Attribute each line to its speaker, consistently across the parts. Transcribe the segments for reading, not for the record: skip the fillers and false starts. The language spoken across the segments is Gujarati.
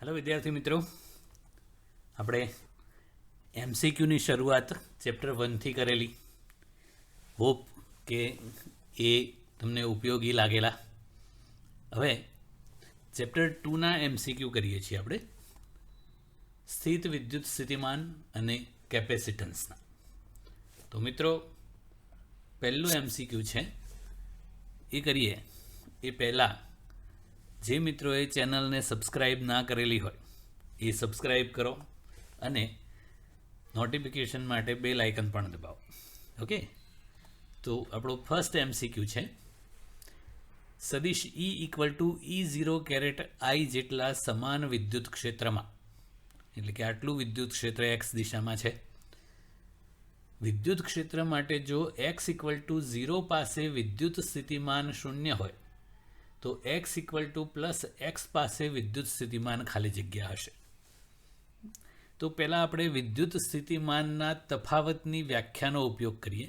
Speaker 1: હેલો વિદ્યાર્થી મિત્રો, આપણે એમસીક્યુની શરૂઆત ચેપ્ટર 1થી કરેલી. હોપ કે એ તમને ઉપયોગી લાગેલા. હવે ચેપ્ટર 2ના એમસીક્યુ કરીએ છીએ આપણે, સ્થિત વિદ્યુત સ્થિતિમાન અને કેપેસિટન્સના. તો મિત્રો, પહેલું એમસીક્યુ છે એ કરીએ એ પહેલાં જે મિત્રોએ ચેનલને સબસ્ક્રાઈબ ના કરેલી હોય એ સબસ્ક્રાઈબ કરો અને નોટિફિકેશન માટે બેલ આઇકન પણ દબાવો. ઓકે, તો આપણો ફર્સ્ટ એમસીક્યુ છે, સદિશ E = E0 કેરેટ I જેટલા સમાન વિદ્યુત ક્ષેત્રમાં, એટલે કે આટલું વિદ્યુત ક્ષેત્ર એક્સ દિશામાં છે. વિદ્યુત ક્ષેત્ર માટે જો x = 0 પાસે વિદ્યુત સ્થિતિમાન 0 હોય તો x = +x પાસે વિદ્યુત સ્થિતિમાન ખાલી જગ્યા હશે. તો પહેલાં આપણે વિદ્યુત સ્થિતિમાનના તફાવતની વ્યાખ્યાનો ઉપયોગ કરીએ.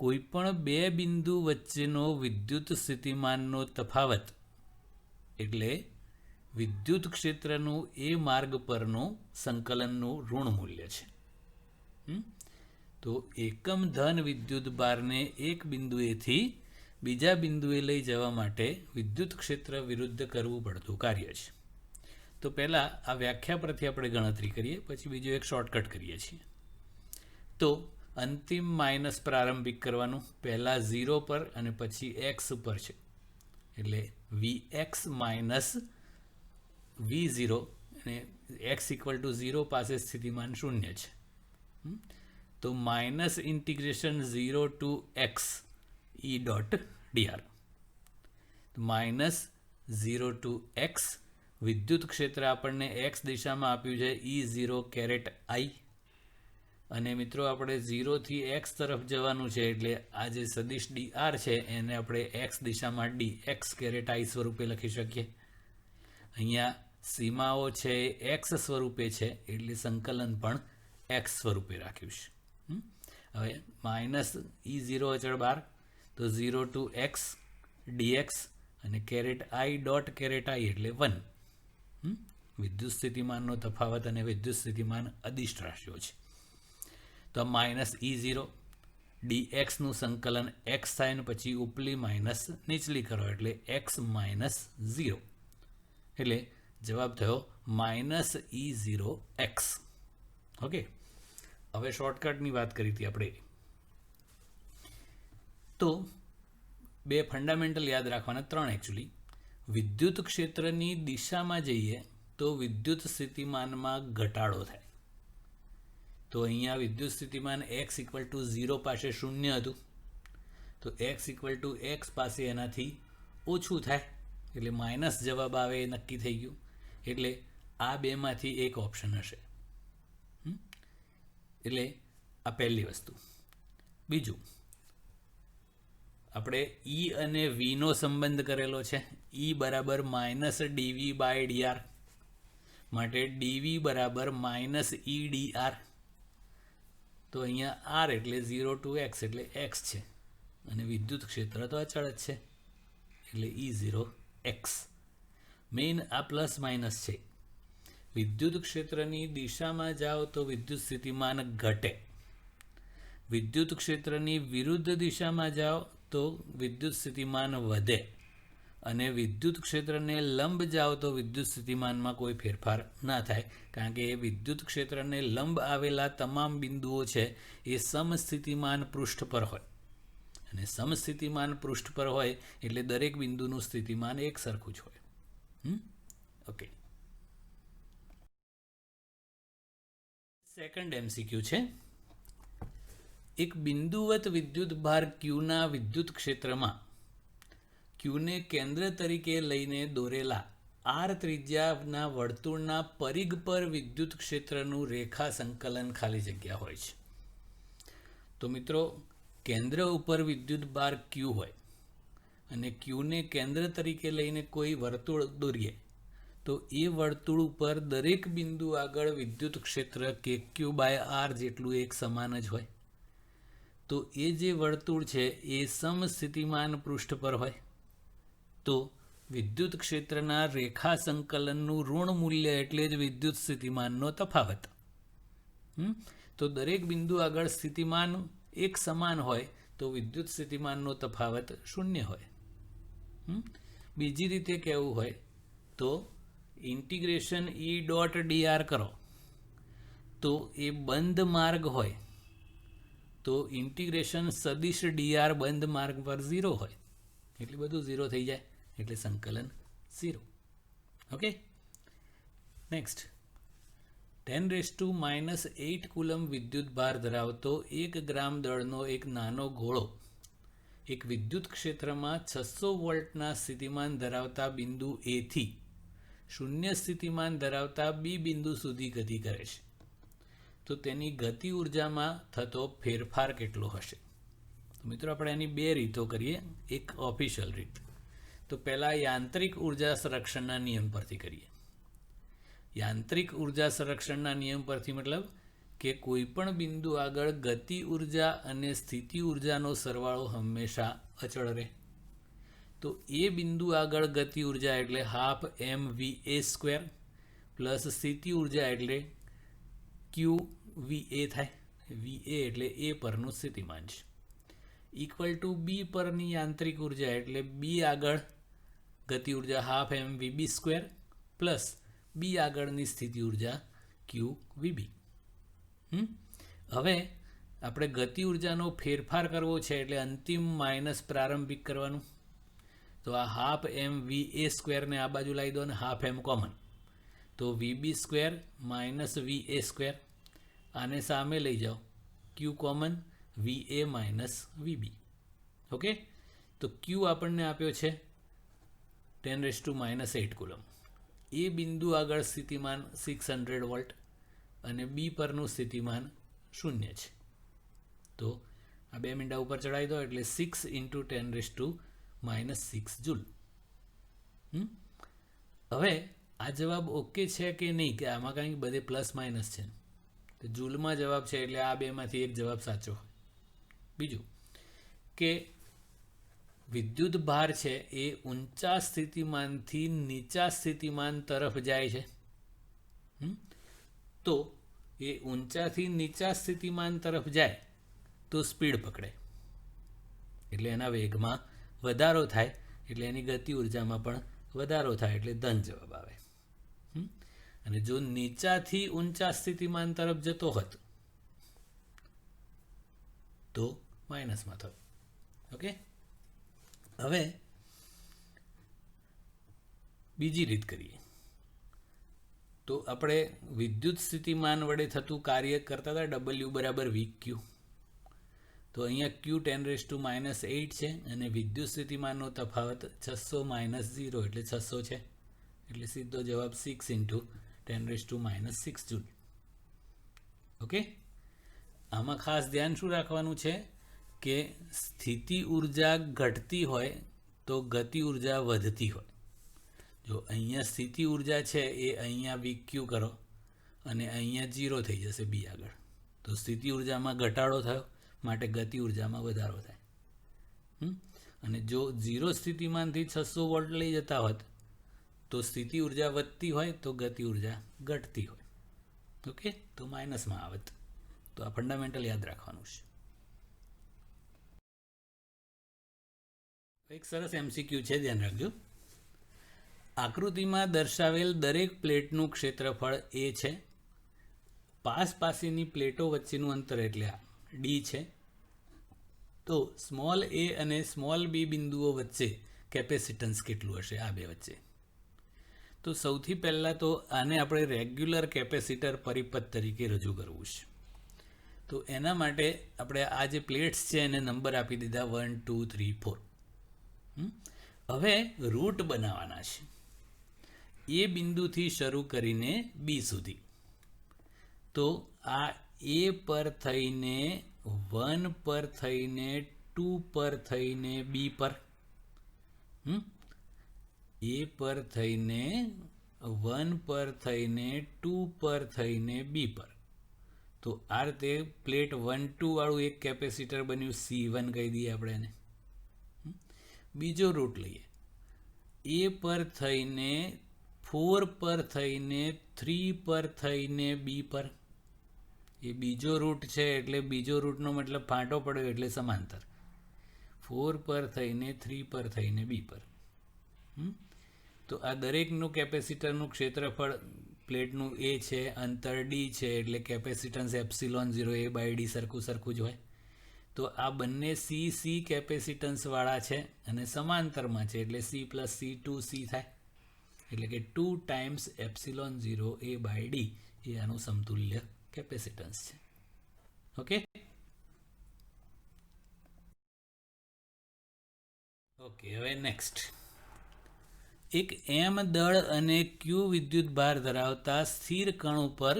Speaker 1: કોઈપણ બે બિંદુ વચ્ચેનો વિદ્યુત સ્થિતિમાનનો તફાવત એટલે વિદ્યુત ક્ષેત્રનું એ માર્ગ પરનું સંકલનનું ઋણ મૂલ્ય છે. તો એકમ ધન વિદ્યુત ભારને એક બિંદુએથી બીજા બિંદુએ લઈ જવા માટે વિદ્યુત ક્ષેત્ર વિરુદ્ધ કરવું પડતું કાર્ય છે. તો પહેલાં આ વ્યાખ્યા પરથી આપણે ગણતરી કરીએ, પછી બીજું એક શોર્ટકટ કરીએ છીએ. તો અંતિમ માઇનસ પ્રારંભિક કરવાનું, પહેલાં 0 પર અને પછી x ઉપર છે, એટલે Vx - V0 અને x = 0 પાસે સ્થિતિમાન 0 છે. તો -0 to x E.dr -0 to x વિદ્યુત ક્ષેત્ર આપણને x દિશામાં આપ્યું છે E0 કેરેટ I, અને મિત્રો આપણે 0 થી x તરફ જવાનું છે, એટલે આ જે સદિશ dr છે એને આપણે x દિશામાં dx કેરેટ I સ્વરૂપે લખી શકીએ. અહીંયા સીમાઓ છે x સ્વરૂપે છે, એટલે સંકલન પણ x સ્વરૂપે રાખ્યું છે. હવે -E0 અચળ બાર, તો 0 to x dx અને caret I dot caret I એટલે 1. વિદ્યુત સ્થિતિમાનનો તફાવત અને વિદ્યુત સ્થિતિમાન અદિશ રાશિઓ છે. તો -E0 dx નું સંકલન x થાય ને પછી ઉપલી માઇનસ નીચલી કરો એટલે x - 0, એટલે જવાબ થયો -E0x. ઓકે, હવે શોર્ટકટની વાત કરી હતી આપણે. તો બે ફંડામેન્ટલ યાદ રાખવાના, 3 એકચ્યુઅલી. વિદ્યુત ક્ષેત્રની દિશામાં જઈએ તો વિદ્યુત સ્થિતિમાનમાં ઘટાડો થાય. તો અહીંયા વિદ્યુત સ્થિતિમાન x = 0 પાસે 0 હતું, તો x = x પાસે એનાથી ઓછું થાય, એટલે માઇનસ જવાબ આવે એ નક્કી થઈ ગયું. એટલે આ બેમાંથી એક ઓપ્શન હશે. એટલે આ પહેલી વસ્તુ. બીજું, આપણે E અને V નો સંબંધ કરેલો છે. E = -dV/dr માટે dV = -E/dr. તો અહીંયા r એટલે 0 to x એટલે x છે, અને વિદ્યુત ક્ષેત્ર તો અચળ જ છે, એટલે E0x. મેઇન આ પ્લસ માઇનસ છે. વિદ્યુત ક્ષેત્રની દિશામાં જાઓ તો વિદ્યુત સ્થિતિમાન ઘટે, વિદ્યુત ક્ષેત્રની વિરુદ્ધ દિશામાં જાઓ તો વિદ્યુત સ્થિતિમાન વધે, અને વિદ્યુત ક્ષેત્રને લંબ જાઓ તો વિદ્યુત સ્થિતિમાનમાં કોઈ ફેરફાર ના થાય, કારણ કે એ વિદ્યુત ક્ષેત્રને લંબ આવેલા તમામ બિંદુઓ છે એ સમસ્થિતિમાન પૃષ્ઠ પર હોય, અને સમસ્થિતિમાન પૃષ્ઠ પર હોય એટલે દરેક બિંદુનું સ્થિતિમાન એક સરખું જ હોય. ઓકે, સેકન્ડ એમસીક્યુ છે, એક બિંદુવત વિદ્યુત ભાર Qના વિદ્યુત ક્ષેત્રમાં Qને કેન્દ્ર તરીકે લઈને દોરેલા R ત્રિજ્યાના વર્તુળના પરિઘ પર વિદ્યુત ક્ષેત્રનું રેખા સંકલન ખાલી જગ્યા હોય છે. તો મિત્રો, કેન્દ્ર ઉપર વિદ્યુત ભાર Q હોય અને Qને કેન્દ્ર તરીકે લઈને કોઈ વર્તુળ દોરીએ તો એ વર્તુળ ઉપર દરેક બિંદુ આગળ વિદ્યુત ક્ષેત્ર KQ/R જેટલું એક સમાન જ હોય. તો એ જે વર્તુળ છે એ સમસ્થિતિમાન પૃષ્ઠ પર હોય, તો વિદ્યુત ક્ષેત્રના રેખા સંકલનનું ઋણ મૂલ્ય એટલે જ વિદ્યુત સ્થિતિમાનનો તફાવત. તો દરેક બિંદુ આગળ સ્થિતિમાન એક સમાન હોય તો વિદ્યુત સ્થિતિમાનનો તફાવત શૂન્ય હોય. બીજી રીતે કહેવું હોય તો ઇન્ટિગ્રેશન E.dr કરો તો એ બંધ માર્ગ હોય તો ઇન્ટિગ્રેશન સદિશ dr બંધ માર્ગ પર 0 હોય એટલે બધું 0 થઈ જાય એટલે સંકલન 0. ઓકે, નેક્સ્ટ 10⁻⁸ કુલમ વિદ્યુત ભાર ધરાવતો 1 ગ્રામ દળનો એક નાનો ગોળો એક વિદ્યુત ક્ષેત્રમાં 600 વોલ્ટના સ્થિતિમાન ધરાવતા બિંદુ A થી શૂન્ય સ્થિતિમાન ધરાવતા B બિંદુ સુધી ગતિ કરે છે તો તેની ગતિ ઉર્જામાં થતો ફેરફાર કેટલો હશે? તો મિત્રો આપણે એની બે રીતો કરીએ. એક ઓફિશિયલ રીત તો પહેલાં યાંત્રિક ઉર્જા સંરક્ષણના નિયમ પરથી કરીએ. યાંત્રિક ઉર્જા સંરક્ષણના નિયમ પરથી મતલબ કે કોઈ પણ બિંદુ આગળ ગતિ ઉર્જા અને સ્થિતિ ઉર્જાનો સરવાળો હંમેશા અચળ રહે. તો એ બિંદુ આગળ ગતિ ઉર્જા એટલે 12mva² પ્લસ સ્થિતિ ઉર્જા એટલે QVA થાય. VA એટલે એ પરનું સ્થિતિમાન છે ઇક્વલ ટુ બી પરની યાંત્રિક ઉર્જા એટલે બી આગળ ગતિ ઉર્જા 12mvb² પ્લસ બી આગળની સ્થિતિ ઉર્જા QVB. હવે આપણે ગતિ ઉર્જાનો ફેરફાર કરવો છે એટલે અંતિમ માઇનસ પ્રારંભિક કરવાનું. તો આ 12mva² ને આ બાજુ લાવી દો અને 12m કોમન તો vb² માઇનસ va². આને સામે લઈ જાઓ q common va minus vb. Okay, તો q આપણને આપ્યો છે 10⁻⁸ કુલમ. એ બિંદુ આગળ સ્થિતિમાન 600 વોલ્ટ અને બી પરનું સ્થિતિમાન 0 છે. તો આ 2 મીંડા ઉપર ચડાવી દો એટલે 6 × 10⁻⁶ જૂલ. હવે આ જવાબ ઓકે છે કે નહીં, કે આમાં કંઈક બધે પ્લસ માઇનસ છે તો જૂલમાં જવાબ છે એટલે આ બેમાંથી એક જવાબ સાચો હોય. બીજું કે વિદ્યુત ભાર છે એ ઊંચા સ્થિતિમાનથી નીચા સ્થિતિમાન તરફ જાય છે. તો એ ઊંચાથી નીચા સ્થિતિમાન તરફ જાય તો સ્પીડ પકડે એટલે એના વેગમાં વધારો થાય એટલે એની ગતિ ઉર્જામાં પણ વધારો થાય એટલે ધન જવાબ આવે. અને જો નીચાથી ઊંચા સ્થિતિમાન તરફ જતો હોત તો માઇનસમાં થત. ઓકે, હવે બીજી રીત કરીએ તો આપણે વિદ્યુત સ્થિતિમાન વડે થતું કાર્ય કરતા હતા W બરાબર VQ. તો અહીંયા Q 10⁻⁸ છે અને વિદ્યુત સ્થિતિમાનનો તફાવત 600 - 0 એટલે 600 છે એટલે સીધો જવાબ 6 × 10⁻⁶ જૂલ. ઓકે, આમાં ખાસ ધ્યાન શું રાખવાનું છે કે સ્થિતિ ઉર્જા ઘટતી હોય તો ગતિ ઉર્જા વધતી હોય. જો અહીંયા સ્થિતિ ઉર્જા છે એ અહીંયા VQ કરો અને અહીંયા 0 થઈ જશે બી આગળ તો સ્થિતિ ઉર્જામાં ઘટાડો થયો માટે ગતિ ઉર્જામાં વધારો થાય. અને જો 0 સ્થિતિમાનથી 600 વોલ્ટ લઈ જતા હોત તો સ્થિતિ ઉર્જા વધતી હોય તો ગતિ ઉર્જા ઘટતી હોય. ઓકે, તો માઇનસમાં આવત. તો આ ફંડામેન્ટલ યાદ રાખવાનું છે. એક સરસ MCQ છે, ધ્યાન રાખજો. આકૃતિમાં દર્શાવેલ દરેક પ્લેટનું ક્ષેત્રફળ A છે. પાસેની પ્લેટો વચ્ચેનું અંતર એટલે આ D છે. તો સ્મોલ a અને સ્મોલ b બિંદુઓ વચ્ચે કેપેસિટન્સ કેટલું હશે આ બે વચ્ચે? તો સૌથી પહેલાં તો આને આપણે રેગ્યુલર કેપેસિટર પરિપથ તરીકે રજૂ કરવું છે. તો એના માટે આપણે આ જે પ્લેટ્સ છે એને નંબર આપી દીધા 1 2 3 4. હવે રૂટ બનાવવાના છે એ બિંદુથી શરૂ કરીને બી સુધી. તો આ એ પર થઈને 1 પર થઈને 2 પર થઈને બી પર, એ પર થઈને 1 પર થઈને 2 પર થઈને બી પર. તો આ રીતે પ્લેટ 1 2 વાળું એક કેપેસિટર બન્યું, C1 કહી દઈએ આપણે એને. બીજો રૂટ લઈએ એ પર થઈને 4 પર થઈને 3 પર થઈને બી પર, એ બીજો રૂટ છે એટલે બીજો રૂટનો મતલબ ફાંટો પડ્યો એટલે સમાંતર. 4 પર થઈને 3 પર થઈને બી પર. તો આ દરેકનું કેપેસિટરનું ક્ષેત્રફળ પ્લેટનું એ છે, અંતર ડી છે, એટલે capacitance epsilon 0 A by D સરખું જ હોય. તો આ બંને સી કેપેસિટન્સવાળા છે અને સમાંતરમાં છે એટલે સી પ્લસ સી 2C થાય, એટલે કે 2 times epsilon 0 A by D એ આનું સમતુલ્ય કેપેસિટન્સ છે. ઓકે ઓકે હવે નેક્સ્ટ, એક એમ દળ અને ક્યુ વિદ્યુત ભાર ધરાવતા સ્થિર કણ ઉપર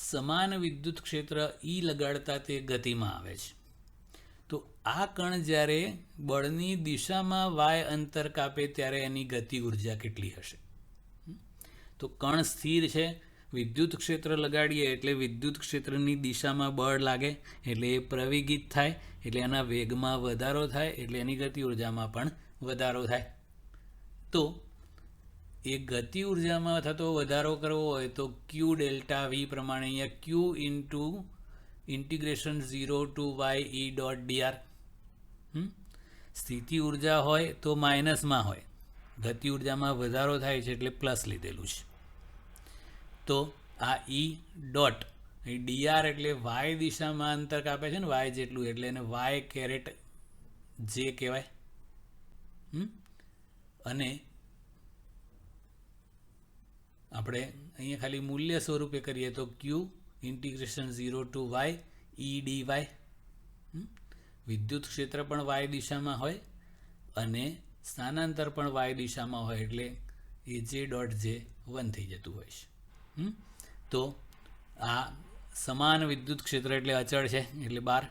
Speaker 1: સમાન વિદ્યુત ક્ષેત્ર ઈ લગાડતા તે ગતિમાં આવે છે. તો આ કણ જ્યારે બળની દિશામાં વાય અંતર કાપે ત્યારે એની ગતિ ઉર્જા કેટલી હશે? તો કણ સ્થિર છે, વિદ્યુત ક્ષેત્ર લગાડીએ એટલે વિદ્યુત ક્ષેત્રની દિશામાં બળ લાગે એટલે એ પ્રવેગિત થાય, એટલે એના વેગમાં વધારો થાય, એટલે એની ગતિ ઉર્જામાં પણ વધારો થાય. તો એ ગતિ ઉર્જામાં થતો વધારો કરવો હોય તો ક્યુ ડેલ્ટા વી પ્રમાણે અહીંયા Q into integration 0 to Y E dot DR. સ્થિતિ ઉર્જા હોય તો માઇનસમાં હોય, ગતિ ઉર્જામાં વધારો થાય છે એટલે પ્લસ લીધેલું છે. તો આ ઈ ડોટ ડીઆર એટલે વાય દિશામાં અંતર કાપે છે ને વાય જેટલું, એટલે એને વાય કેરેટ જે કહેવાય. અને આપણે અહીંયા ખાલી મૂલ્ય સ્વરૂપે કરીએ તો Q integration 0 to Y E D Y. વિદ્યુત ક્ષેત્ર પણ વાય દિશામાં હોય અને સ્થાનાંતર પણ વાય દિશામાં હોય એટલે એ જે ડોટ જે 1 થઈ જતું હોય છે. તો આ સમાન વિદ્યુત ક્ષેત્ર એટલે અચળ છે એટલે 12.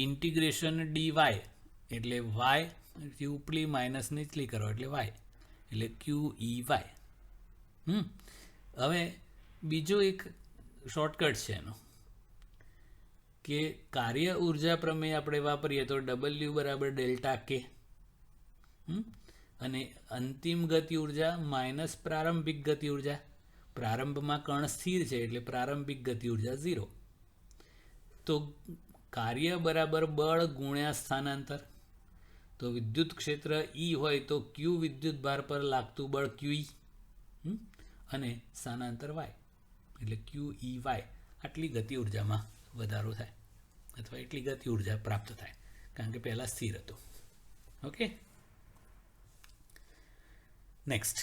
Speaker 1: ઇન્ટિગ્રેશન ડી વાય એટલે વાય ઉપલી માઇનસ નીચલી કરો એટલે વાય એટલે ક્યુ ઈ વાય. હવે બીજો એક શોર્ટકટ છે એનો, કે કાર્ય ઉર્જા પ્રમેય આપણે વાપરીએ તો W બરાબર ડેલ્ટા કે, અને અંતિમ ગતિ ઉર્જા માઇનસ પ્રારંભિક ગતિ ઉર્જા. પ્રારંભમાં કણ સ્થિર છે એટલે પ્રારંભિક ગતિ ઉર્જા 0. તો કાર્ય બરાબર બળ ગુણ્યા સ્થાનાંતર. તો વિદ્યુત ક્ષેત્ર ઈ હોય તો ક્યુ વિદ્યુત ભાર પર લાગતું બળ QE અને સ્થાનાંતર વાય એટલે QE વાય. આટલી ગતિ ઉર્જામાં વધારો થાય અથવા એટલી ગતિ ઉર્જા પ્રાપ્ત થાય, કારણ કે પહેલાં સ્થિર હતું. ઓકે નેક્સ્ટ,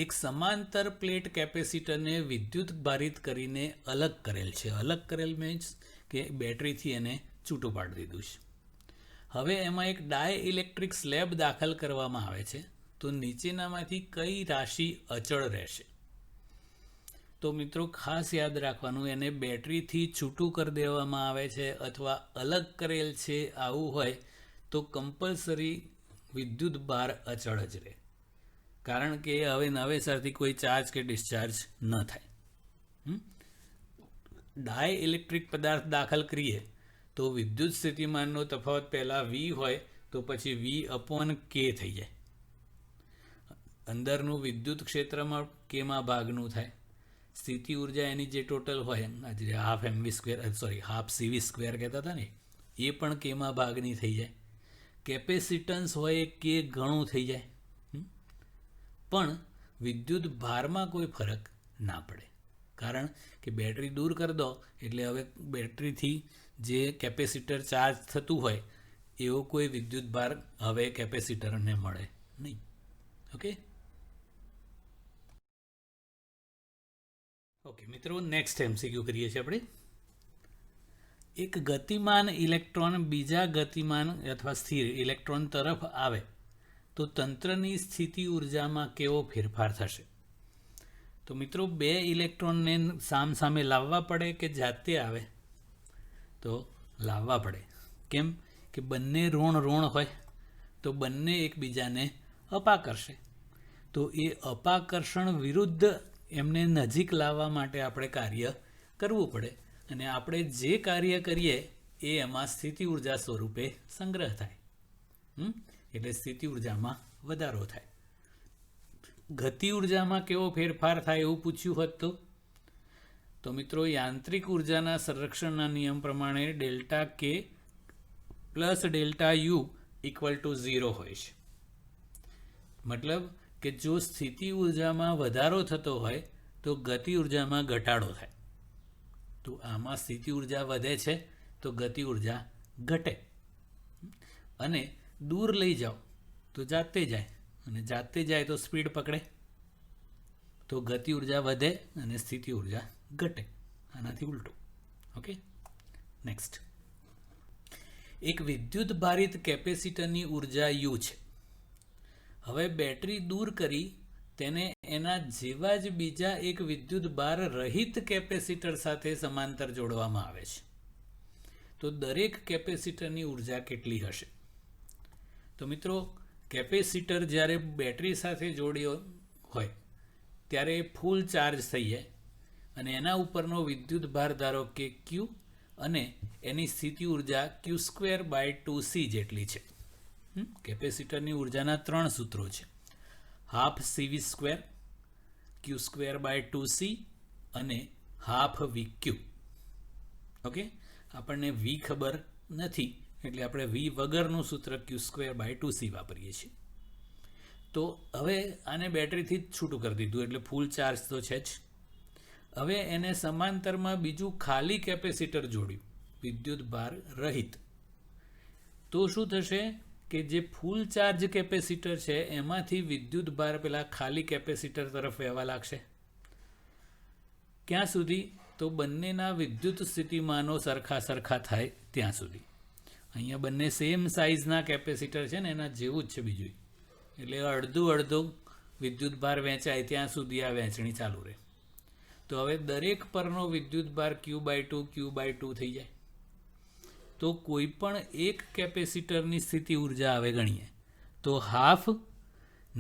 Speaker 1: એક સમાંતર પ્લેટ કેપેસિટરને વિદ્યુત ભારિત કરીને અલગ કરેલ છે. અલગ કરેલ મીન્સ કે બેટરીથી એને છૂટું પાડી દીધું છે. હવે એમાં એક ડાયઇલેક્ટ્રિક સ્લેબ દાખલ કરવામાં આવે છે. તો નીચેનામાંથી કઈ રાશિ અચળ રહેશે? તો મિત્રો ખાસ યાદ રાખવાનું, એને બેટરીથી છૂટું કરી દેવામાં આવે છે અથવા અલગ કરેલ છે આવું હોય તો કમ્પલસરી વિદ્યુત ભાર અચળ જ રહે, કારણ કે હવે નવેસરથી કોઈ ચાર્જ કે ડિસ્ચાર્જ ન થાય. ડાયઇલેક્ટ્રિક પદાર્થ દાખલ કરીએ તો વિદ્યુત સ્થિતિમાનનો તફાવત પહેલાં V હોય તો પછી V/K થઈ જાય. અંદરનું વિદ્યુત ક્ષેત્રમાં કેમાં ભાગનું થાય. સ્થિતિ ઉર્જા એની જે ટોટલ હોય, આજે હાફ CV² કહેતા હતા ને, એ પણ કેમાં ભાગની થઈ જાય. કેપેસિટન્સ હોય કે ઘણું થઈ જાય, પણ વિદ્યુત ભારમાં કોઈ ફરક ના પડે, કારણ કે બેટરી દૂર કરી દો એટલે હવે બેટરીથી જે કેપેસિટર ચાર્જ થતું હોય એવો કોઈ વિદ્યુત ભાર હવે કેપેસિટરને મળે નહીં. ઓકે મિત્રો, નેક્સ્ટ MCQ કરીએ છીએ આપણે. એક ગતિમાન ઇલેક્ટ્રોન બીજા ગતિમાન અથવા સ્થિર ઇલેક્ટ્રોન તરફ આવે તો તંત્રની સ્થિતિ ઉર્જામાં કેવો ફેરફાર થશે? તો મિત્રો, બે ઇલેક્ટ્રોનને સામસામે લાવવા પડે કે જાતે આવે? તો લાવવા પડે. કેમ કે બંને ઋણ હોય તો બંને એકબીજાને અપાકર્ષે. તો એ અપાકર્ષણ વિરુદ્ધ એમને નજીક લાવવા માટે આપણે કાર્ય કરવું પડે, અને આપણે જે કાર્ય કરીએ એ એમાં સ્થિતિ ઉર્જા સ્વરૂપે સંગ્રહ થાય. એટલે સ્થિતિ ઉર્જામાં વધારો થાય. ગતિ ઉર્જામાં કેવો ફેરફાર થાય એવું પૂછ્યું હોત તો મિત્રો યાંત્રિક ઉર્જાના સંરક્ષણના નિયમ પ્રમાણે ડેલ્ટા કે plus delta you equal to 0 હોય છે. મતલબ કે જો સ્થિતિ ઉર્જામાં વધારો થતો હોય તો ગતિ ઉર્જામાં ઘટાડો થાય. તો આમાં સ્થિતિ ઉર્જા વધે છે તો ગતિ ઉર્જા ઘટે. અને દૂર લઈ જાઓ તો જાતે જાય, અને જાતે જાય તો સ્પીડ પકડે, તો ગતિ ઉર્જા વધે અને સ્થિતિ ઉર્જા ઘટે. આનાથી ઉલટું. Okay, next. એક વિદ્યુત ભારિત કેપેસિટરની ઉર્જા યુ છે. હવે બેટરી દૂર કરી તેને એના જેવા જ બીજા એક વિદ્યુત ભાર રહિત કેપેસિટર સાથે સમાંતર જોડવામાં આવે છે. તો દરેક કેપેસિટરની ઉર્જા કેટલી હશે? તો મિત્રો કેપેસિટર જ્યારે બેટરી સાથે જોડ્યો હોય ત્યારે ફૂલ ચાર્જ થઈ જાય અને એના ઉપરનો વિદ્યુત ભાર ધારો કે ક્યુ અને એની સ્થિતિ ઉર્જા Q²/2C જેટલી છે. કેપેસિટરની ઉર્જાના 3 સૂત્રો છે: હાફ CV², Q²/2C અને હાફ VQ. ઓકે, આપણને V ખબર નથી એટલે આપણે V વગરનું સૂત્ર Q²/2C વાપરીએ છીએ. તો હવે આને બેટરીથી જ છૂટું કરી દીધું એટલે ફૂલ ચાર્જ તો છે જ. હવે એને સમાંતરમાં બીજું ખાલી કેપેસિટર જોડ્યું વિદ્યુત ભાર રહિત. તો શું થશે કે જે ફૂલ ચાર્જ કેપેસિટર છે એમાંથી વિદ્યુત ભાર પેલા ખાલી કેપેસિટર તરફ વહેવા લાગશે. ક્યાં સુધી? તો બંનેના વિદ્યુત સ્થિતિમાનો સરખા થાય ત્યાં સુધી. અહીંયા બંને સેમ સાઇઝના કેપેસિટર છે ને એના જેવું જ છે બીજું, એટલે અડધું વિદ્યુત ભાર વહેંચાય ત્યાં સુધી આ વહેંચણી ચાલુ રહે. તો હવે દરેક પરનો વિદ્યુત ભાર Q/2 થઈ જાય. તો કોઈ પણ એક કેપેસિટરની સ્થિતિ ઉર્જા હવે ગણીએ તો હાફ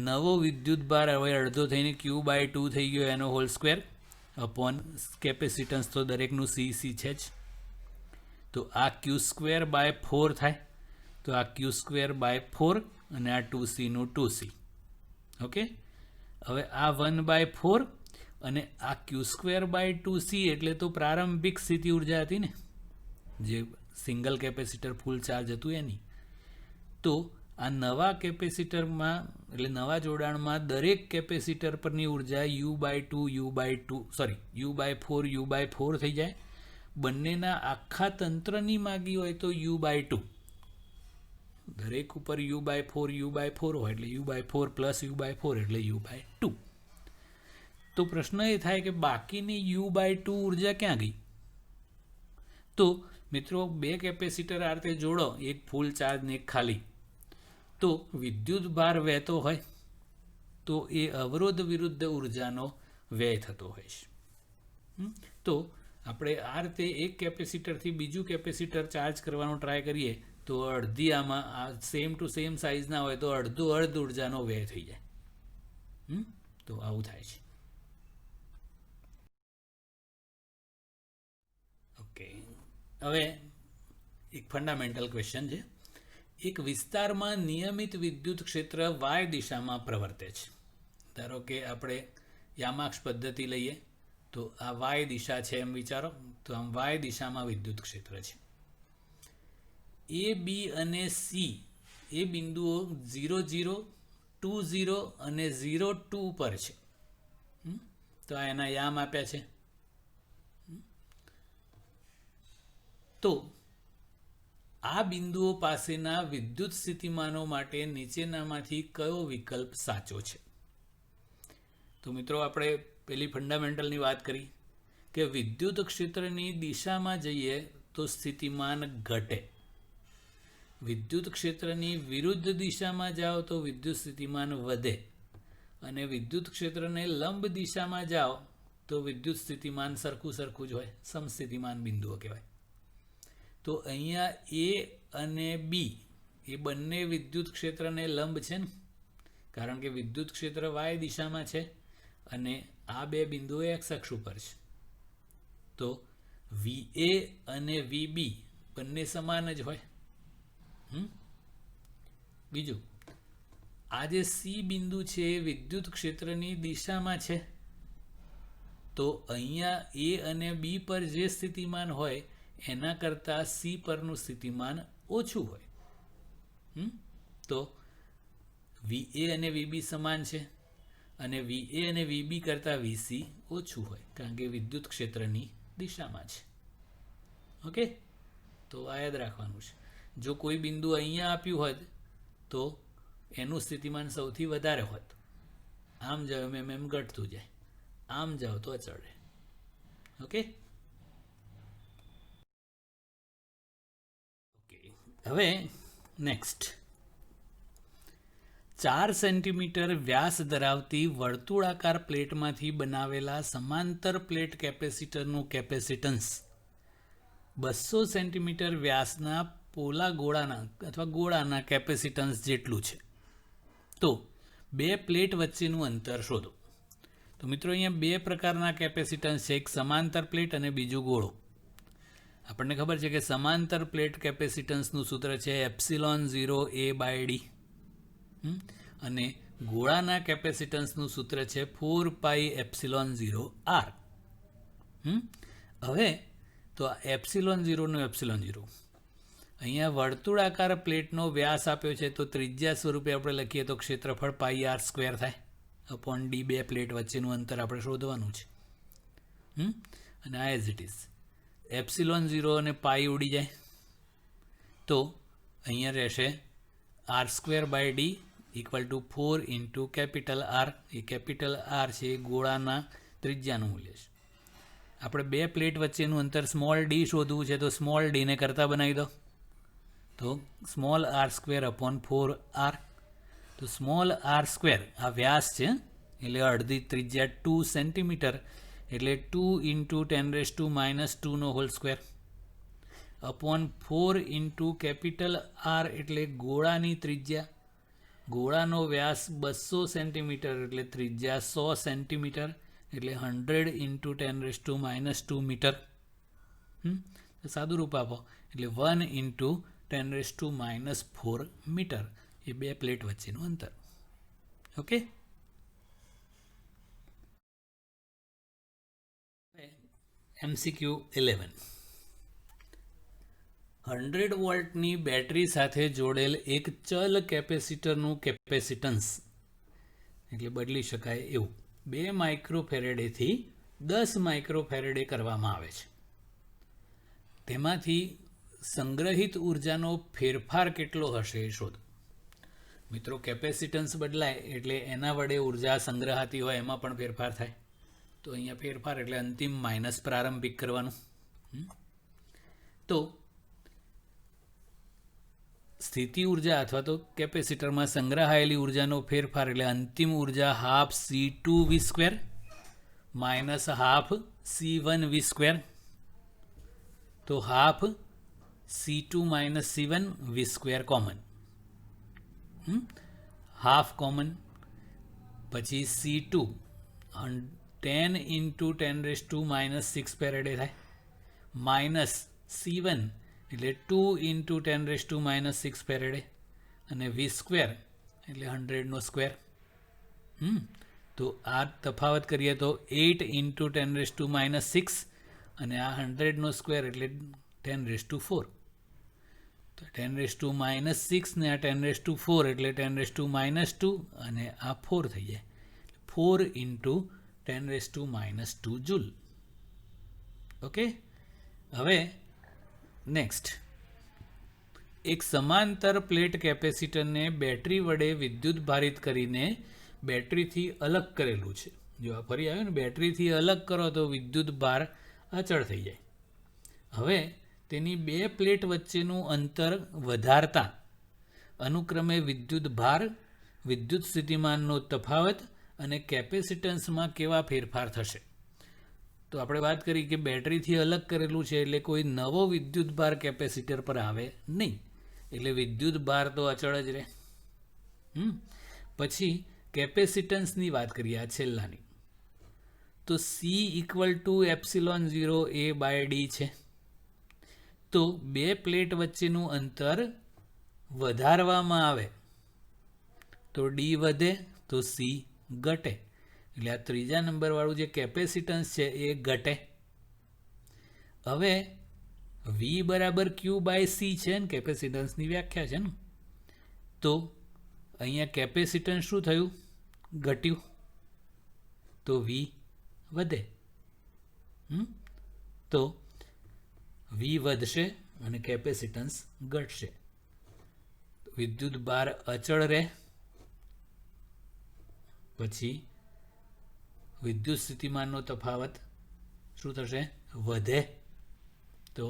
Speaker 1: નવો વિદ્યુત ભાર હવે અડધો થઈને Q/2 થઈ ગયો એનો હોલ સ્ક્વેર અપોન કેપેસિટન્સ તો દરેકનું CC છે જ. તો આ Q²/4 થાય. તો આ Q²/4 અને આ 2C નું 2C. ઓકે, હવે આ 1/4 અને આ Q²/2C એટલે તો પ્રારંભિક સ્થિતિ ઉર્જા હતી ને, જે સિંગલ કેપેસિટર ફૂલ ચાર્જ હતું એની. તો આ નવા કેપેસિટરમાં એટલે નવા જોડાણમાં દરેક કેપેસિટર પરની ઉર્જા U/4 થઈ જાય. બંનેના આખા તંત્રની માગી હોય તો U/2. દરેક ઉપર U/4 હોય એટલે U/4 પ્લસ U/4 એટલે U/2. તો પ્રશ્ન એ થાય કે બાકીની U/2 ઉર્જા ક્યાં ગઈ? તો મિત્રો બે કેપેસિટર આ રીતે જોડો, એક ફૂલ ચાર્જ ને એક ખાલી, તો વિદ્યુત ભાર વહેતો હોય તો એ અવરોધ વિરુદ્ધ ઉર્જાનો વ્યય થતો હોય છે. તો આપણે આ રીતે એક કેપેસિટરથી બીજું કેપેસિટર ચાર્જ કરવાનો ટ્રાય કરીએ તો અડધી આમાં આ સેમ ટુ સેમ સાઇઝના હોય તો અડધ ઉર્જાનો વ્યય થઈ જાય. તો આવું થાય છે. ઓકે, હવે એક ફંડામેન્ટલ ક્વેશ્ચન છે. એક વિસ્તારમાં નિયમિત વિદ્યુત ક્ષેત્ર y દિશામાં પ્રવર્તે છે. ધારો કે આપણે યામાક્ષ પદ્ધતિ લઈએ તો આ y દિશા છે એમ વિચારો. તો આમ y દિશામાં વિદ્યુત ક્ષેત્ર છે. A, B અને C એ બિંદુઓ 0, 0, 2, 0 અને 0, 2 પર છે. તો આ એના યામ આપ્યા છે. તો આ બિંદુઓ પાસેના વિદ્યુત સ્થિતિમાનો માટે નીચેનામાંથી કયો વિકલ્પ સાચો છે? તો મિત્રો આપણે પેલી ફંડામેન્ટલની વાત કરી કે વિદ્યુત ક્ષેત્રની દિશામાં જઈએ તો સ્થિતિમાન ઘટે. વિદ્યુત ક્ષેત્રની વિરુદ્ધ દિશામાં જાઓ તો વિદ્યુત સ્થિતિમાન વધે, અને વિદ્યુત ક્ષેત્રને લંબ દિશામાં જાઓ તો વિદ્યુત સ્થિતિમાન સરખું જ હોય, સમસ્થિતિમાન બિંદુઓ કહેવાય. તો અહીંયા A અને B એ બંને વિદ્યુત ક્ષેત્રને લંબ છે ને, કારણ કે વિદ્યુત ક્ષેત્ર y દિશામાં છે અને આ બે બિંદુઓ x અક્ષ ઉપર છે. તો VA અને VB બંને સમાન જ હોય. બીજું આ જે સી બિંદુ છે એ વિદ્યુત ક્ષેત્રની દિશામાં છે, તો અહીંયા એ અને બી પર જે સ્થિતિમાન હોય એના કરતાં સી પરનું સ્થિતિમાન ઓછું હોય. તો VA અને VB સમાન છે અને VA અને VB કરતાં VC ઓછું હોય, કારણ કે વિદ્યુત ક્ષેત્રની દિશામાં છે. ઓકે, તો આ યાદ રાખવાનું છે. જો કોઈ બિંદુ અહીંયા આપ્યું હોત તો એનું સ્થિતિમાન સૌથી વધારે હોત. આમ જાઓ એમ ઘટતું જાય, આમ જાઓ તો અચળ રહે. ઓકે, હવે નેક્સ્ટ, 4 સેન્ટીમીટર વ્યાસ ધરાવતી વર્તુળાકાર પ્લેટમાંથી બનાવેલા સમાંતર પ્લેટ કેપેસિટરનું કેપેસિટન્સ 200 સેન્ટીમીટર વ્યાસના પોલા ગોળાના અથવા ગોળાના કેપેસિટન્સ જેટલું છે. તો બે પ્લેટ વચ્ચેનું અંતર શોધો. તો મિત્રો અહીંયા બે પ્રકારના કેપેસિટન્સ છે, એક સમાંતર પ્લેટ અને બીજું ગોળો. આપણને ખબર છે કે સમાંતર પ્લેટ કેપેસિટન્સનું સૂત્ર છે ε0A/d અને ગોળાના કેપેસિટન્સનું સૂત્ર છે 4πε0r. હવે તો ε0 નું ε0, અહીંયા વર્તુળાકાર પ્લેટનો વ્યાસ આપ્યો છે, તો ત્રિજ્યા સ્વરૂપે આપણે લખીએ તો ક્ષેત્રફળ πr² થાય અપોન d. બે પ્લેટ વચ્ચેનું અંતર આપણે શોધવાનું છે. અને આ એઝ ઇટ ઇઝ ε0 અને પાઈ ઉડી જાય, તો અહીંયા રહેશે r²/d = 4 × કેપિટલ R. એ કેપિટલ R છે એ ગોળાના ત્રિજ્યાનું મૂલ્ય છે. આપણે બે પ્લેટ વચ્ચેનું અંતર સ્મોલ d શોધવું છે, તો સ્મોલ d ને કરતા બનાવી દો, તો સ્મોલ r²/4r. તો સ્મોલ r², આ વ્યાસ છે એટલે અડધી ત્રિજ્યા 2 સેન્ટીમીટર એટલે 2 × 10⁻²² અપોન 4 × કેપિટલ R એટલે ગોળાની ત્રિજ્યા. ગોળાનો વ્યાસ 200 સેન્ટીમીટર એટલે ત્રિજ્યા 100 સેન્ટીમીટર એટલે 100 × 10⁻² મીટર. સાદું રૂપ આપો એટલે 1 × 10⁻⁴ મીટર એ બે પ્લેટ વચ્ચેનું અંતર. Okay, MCQ 11. 100 વોલ્ટની બેટરી સાથે જોડેલ એક ચલ કેપેસિટરનું કેપેસિટન્સ એટલે બદલી શકાય એવું 2 માઇક્રોફેરેડેથી 10 માઇક્રોફેરેડે કરવામાં આવે છે. તેમાંથી સંગ્રહિત ઉર્જાનો ફેરફાર કેટલો હશે એ શોધો. મિત્રો, કેપેસિટન્સ બદલાય એટલે એના વડે ઉર્જા સંગ્રહાતી હોય એમાં પણ ફેરફાર થાય. તો અહીંયા ફેરફાર એટલે અંતિમ માઇનસ પ્રારંભિક કરવાનું. તો સ્થિતિ ઉર્જા અથવા તો કેપેસિટરમાં સંગ્રહાયેલી ઉર્જાનો ફેરફાર એટલે અંતિમ ઉર્જા ½ C2v² -½ C1v². તો ½ C2 - C1 v² common, half common, પછી C2 10 × 10⁻⁶ ફેરેડે થાય, માઇનસ C1 એટલે 2 × 10⁻⁶ ફેરેડે અને v² એટલે 100². તો આ તફાવત કરીએ તો 8 × 10⁻⁶ અને આ 100² એટલે 10⁴. તો 10⁻⁶ ને આ 10⁴ એટલે 10⁻² અને આ 4 થઈ જાય, 4 × 10⁻² જૂલ. ઓકે, હવે નેક્સ્ટ, એક સમાંતર પ્લેટ કેપેસિટરને બેટરી વડે વિદ્યુત ભારિત કરીને બેટરીથી અલગ કરેલું છે. જો આ ફરી આવ્યું ને, બેટરીથી અલગ કરો તો વિદ્યુત ભાર અચળ થઈ જાય. હવે તેની બે પ્લેટ વચ્ચેનું અંતર વધારતા અનુક્રમે વિદ્યુત ભાર, વિદ્યુત સ્થિતિમાનનો તફાવત અને કેપેસિટન્સમાં કેવા ફેરફાર થશે. તો આપણે વાત કરી કે બેટરીથી અલગ કરેલું છે એટલે કોઈ નવો વિદ્યુત ભાર કેપેસિટર પર આવે નહીં, એટલે વિદ્યુત ભાર તો અચળ જ રહે. પછી કેપેસિટન્સની વાત કરીએ આ છેલ્લાની, તો C = ε0A/d છે. તો બે પ્લેટ વચ્ચેનું અંતર વધારવામાં આવે તો ડી વધે તો સી ઘટે. એટલે આ ત્રીજા નંબરવાળું જે કેપેસિટન્સ છે એ ઘટે. હવે વી બરાબર ક્યુ બાય સી છે ને કેપેસિટન્સની વ્યાખ્યા છે ને, તો અહીંયા કેપેસિટન્સ શું થયું? ઘટ્યું. તો વી વધે. તો વી વધશે અને કેપેસિટન્સ ઘટશે. વિદ્યુત ભાર અચળ રહે, પછી વિદ્યુત સ્થિતિમાનનો તફાવત શું થશે? વધે. તો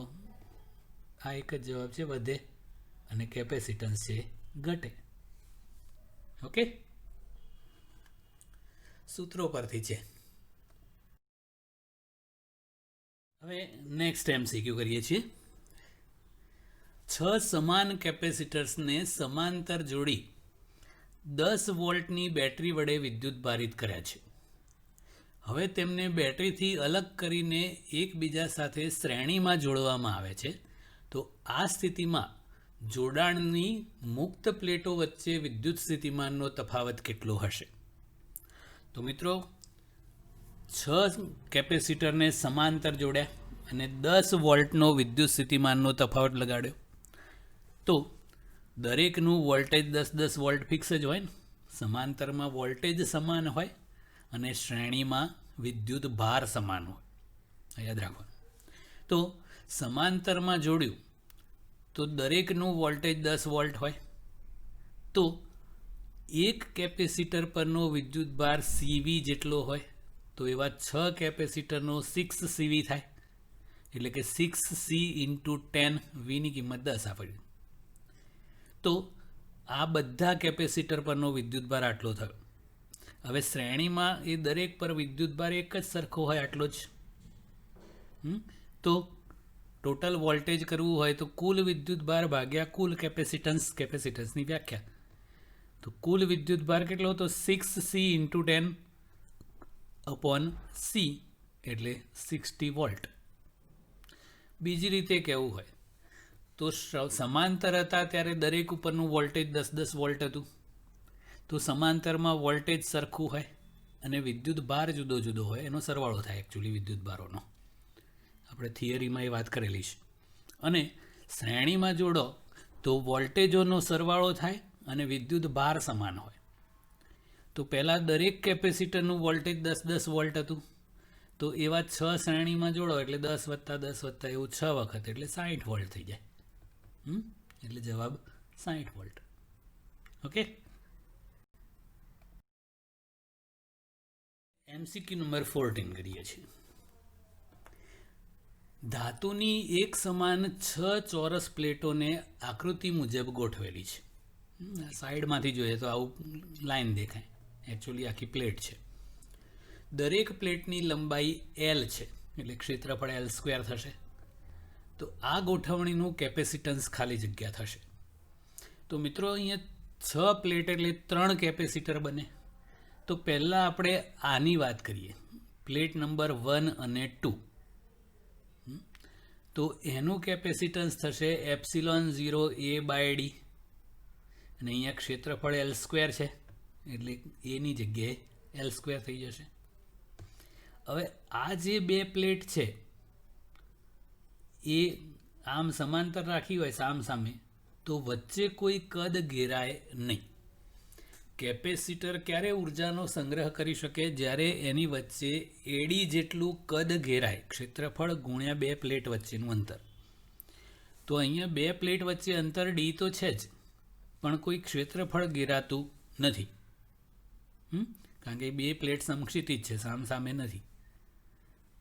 Speaker 1: આ એક જ જવાબ છે, વધે, અને કેપેસિટન્સ છે ઘટે. ઓકે, સૂત્રો પરથી છે. હવે નેક્સ્ટ MCQ કરીએ છીએ. 6 સમાન કેપેસિટર્સને સમાંતર જોડી 10 વોલ્ટની બેટરી વડે વિદ્યુત ભારિત કર્યા છે. હવે તેમને બેટરીથી અલગ કરીને એકબીજા સાથે શ્રેણીમાં જોડવામાં આવે છે. તો આ સ્થિતિમાં જોડાણની મુક્ત પ્લેટો વચ્ચે વિદ્યુત સ્થિતિમાનનો તફાવત કેટલો હશે? તો મિત્રો, 6 કેપેસિટરને સમાંતર જોડ્યા અને 10 વોલ્ટનો વિદ્યુત સ્થિતિમાનનો તફાવત લગાડ્યો. તો દરેકનું વોલ્ટેજ 10-10 વોલ્ટ ફિક્સ જ હોય ને. સમાંતરમાં વોલ્ટેજ સમાન હોય અને શ્રેણીમાં વિદ્યુત ભાર સમાન હોય, યાદ રાખો. તો સમાંતરમાં જોડ્યું તો દરેકનું વોલ્ટેજ 10 વોલ્ટ હોય. તો એક કેપેસિટર પરનો વિદ્યુત ભાર CV જેટલો હોય. તો એવા 6 કેપેસિટરનો 6 CV થાય. એટલે કે 6C × 10, વીની કિંમત 10 આપણી. તો આ બધા કેપેસિટર પરનો વિદ્યુત ભાર આટલો થયો. હવે શ્રેણીમાં એ દરેક પર વિદ્યુત ભાર એક જ સરખો હોય, આટલો જ. તો ટોટલ વોલ્ટેજ કરવું હોય તો કુલ વિદ્યુત ભાર ભાગ્યા કુલ કેપેસિટન્સની વ્યાખ્યા. તો કુલ વિદ્યુત ભાર કેટલો? તો 6C × 10/C, એટલે 60 વોલ્ટ. બીજી રીતે કહેવું હોય તો સમાંતર હતા ત્યારે દરેક ઉપરનું વોલ્ટેજ 10-10 વોલ્ટ હતું. તો સમાંતરમાં વોલ્ટેજ સરખું હોય અને વિદ્યુત ભાર જુદો જુદો હોય, એનો સરવાળો થાય એકચ્યુઅલી વિદ્યુત ભારોનો. આપણે થિયરીમાં એ વાત કરેલી છે. અને શ્રેણીમાં જોડો તો વોલ્ટેજોનો સરવાળો થાય અને વિદ્યુત ભાર સમાન હોય. તો પહેલાં દરેક કેપેસિટરનું વોલ્ટેજ 10-10 વોલ્ટ હતું. તો એવા 6 શ્રેણીમાં જોડો એટલે 10 + 10 + એવું 6 વખત, એટલે 60 વોલ્ટ થઈ જાય. એટલે જવાબ 60 વોલ્ટ. ઓકે. MCQ નંબર 14 કરીએ છીએ. ધાતુની એક સમાન 6 ચોરસ પ્લેટોને આકૃતિ મુજબ ગોઠવેલી છે. સાઈડમાંથી જોઈએ તો આવું લાઈન દેખાય, એકચ્યુઅલી આખી પ્લેટ છે. દરેક પ્લેટની લંબાઈ L છે, એટલે ક્ષેત્રફળ L² થશે. તો આ ગોઠવણીનું કેપેસિટન્સ ખાલી જગ્યા થશે. તો મિત્રો, અહીંયા 6 પ્લેટ એટલે 3 કેપેસિટર બને. તો પહેલાં આપણે આની વાત કરીએ, પ્લેટ નંબર 1 અને 2. તો એનું કેપેસિટન્સ થશે ε0A/d, અને અહીંયા ક્ષેત્રફળ L² છે, એટલે એની જગ્યાએ L² થઈ જશે. હવે આ જે બે પ્લેટ છે એ આમ સમાંતર રાખી હોય સામસામે, તો વચ્ચે કોઈ કદ ઘેરાય નહીં. કેપેસિટર ક્યારે ઉર્જાનો સંગ્રહ કરી શકે? જ્યારે એની વચ્ચે AD જેટલું કદ ઘેરાય, ક્ષેત્રફળ ગુણ્યા બે પ્લેટ વચ્ચેનું અંતર. તો અહીંયા બે પ્લેટ વચ્ચે અંતર D તો છે જ, પણ કોઈ ક્ષેત્રફળ ઘેરાતું નથી. કારણ કે બે પ્લેટ સમક્ષિતિજ છે, સામસામે નથી.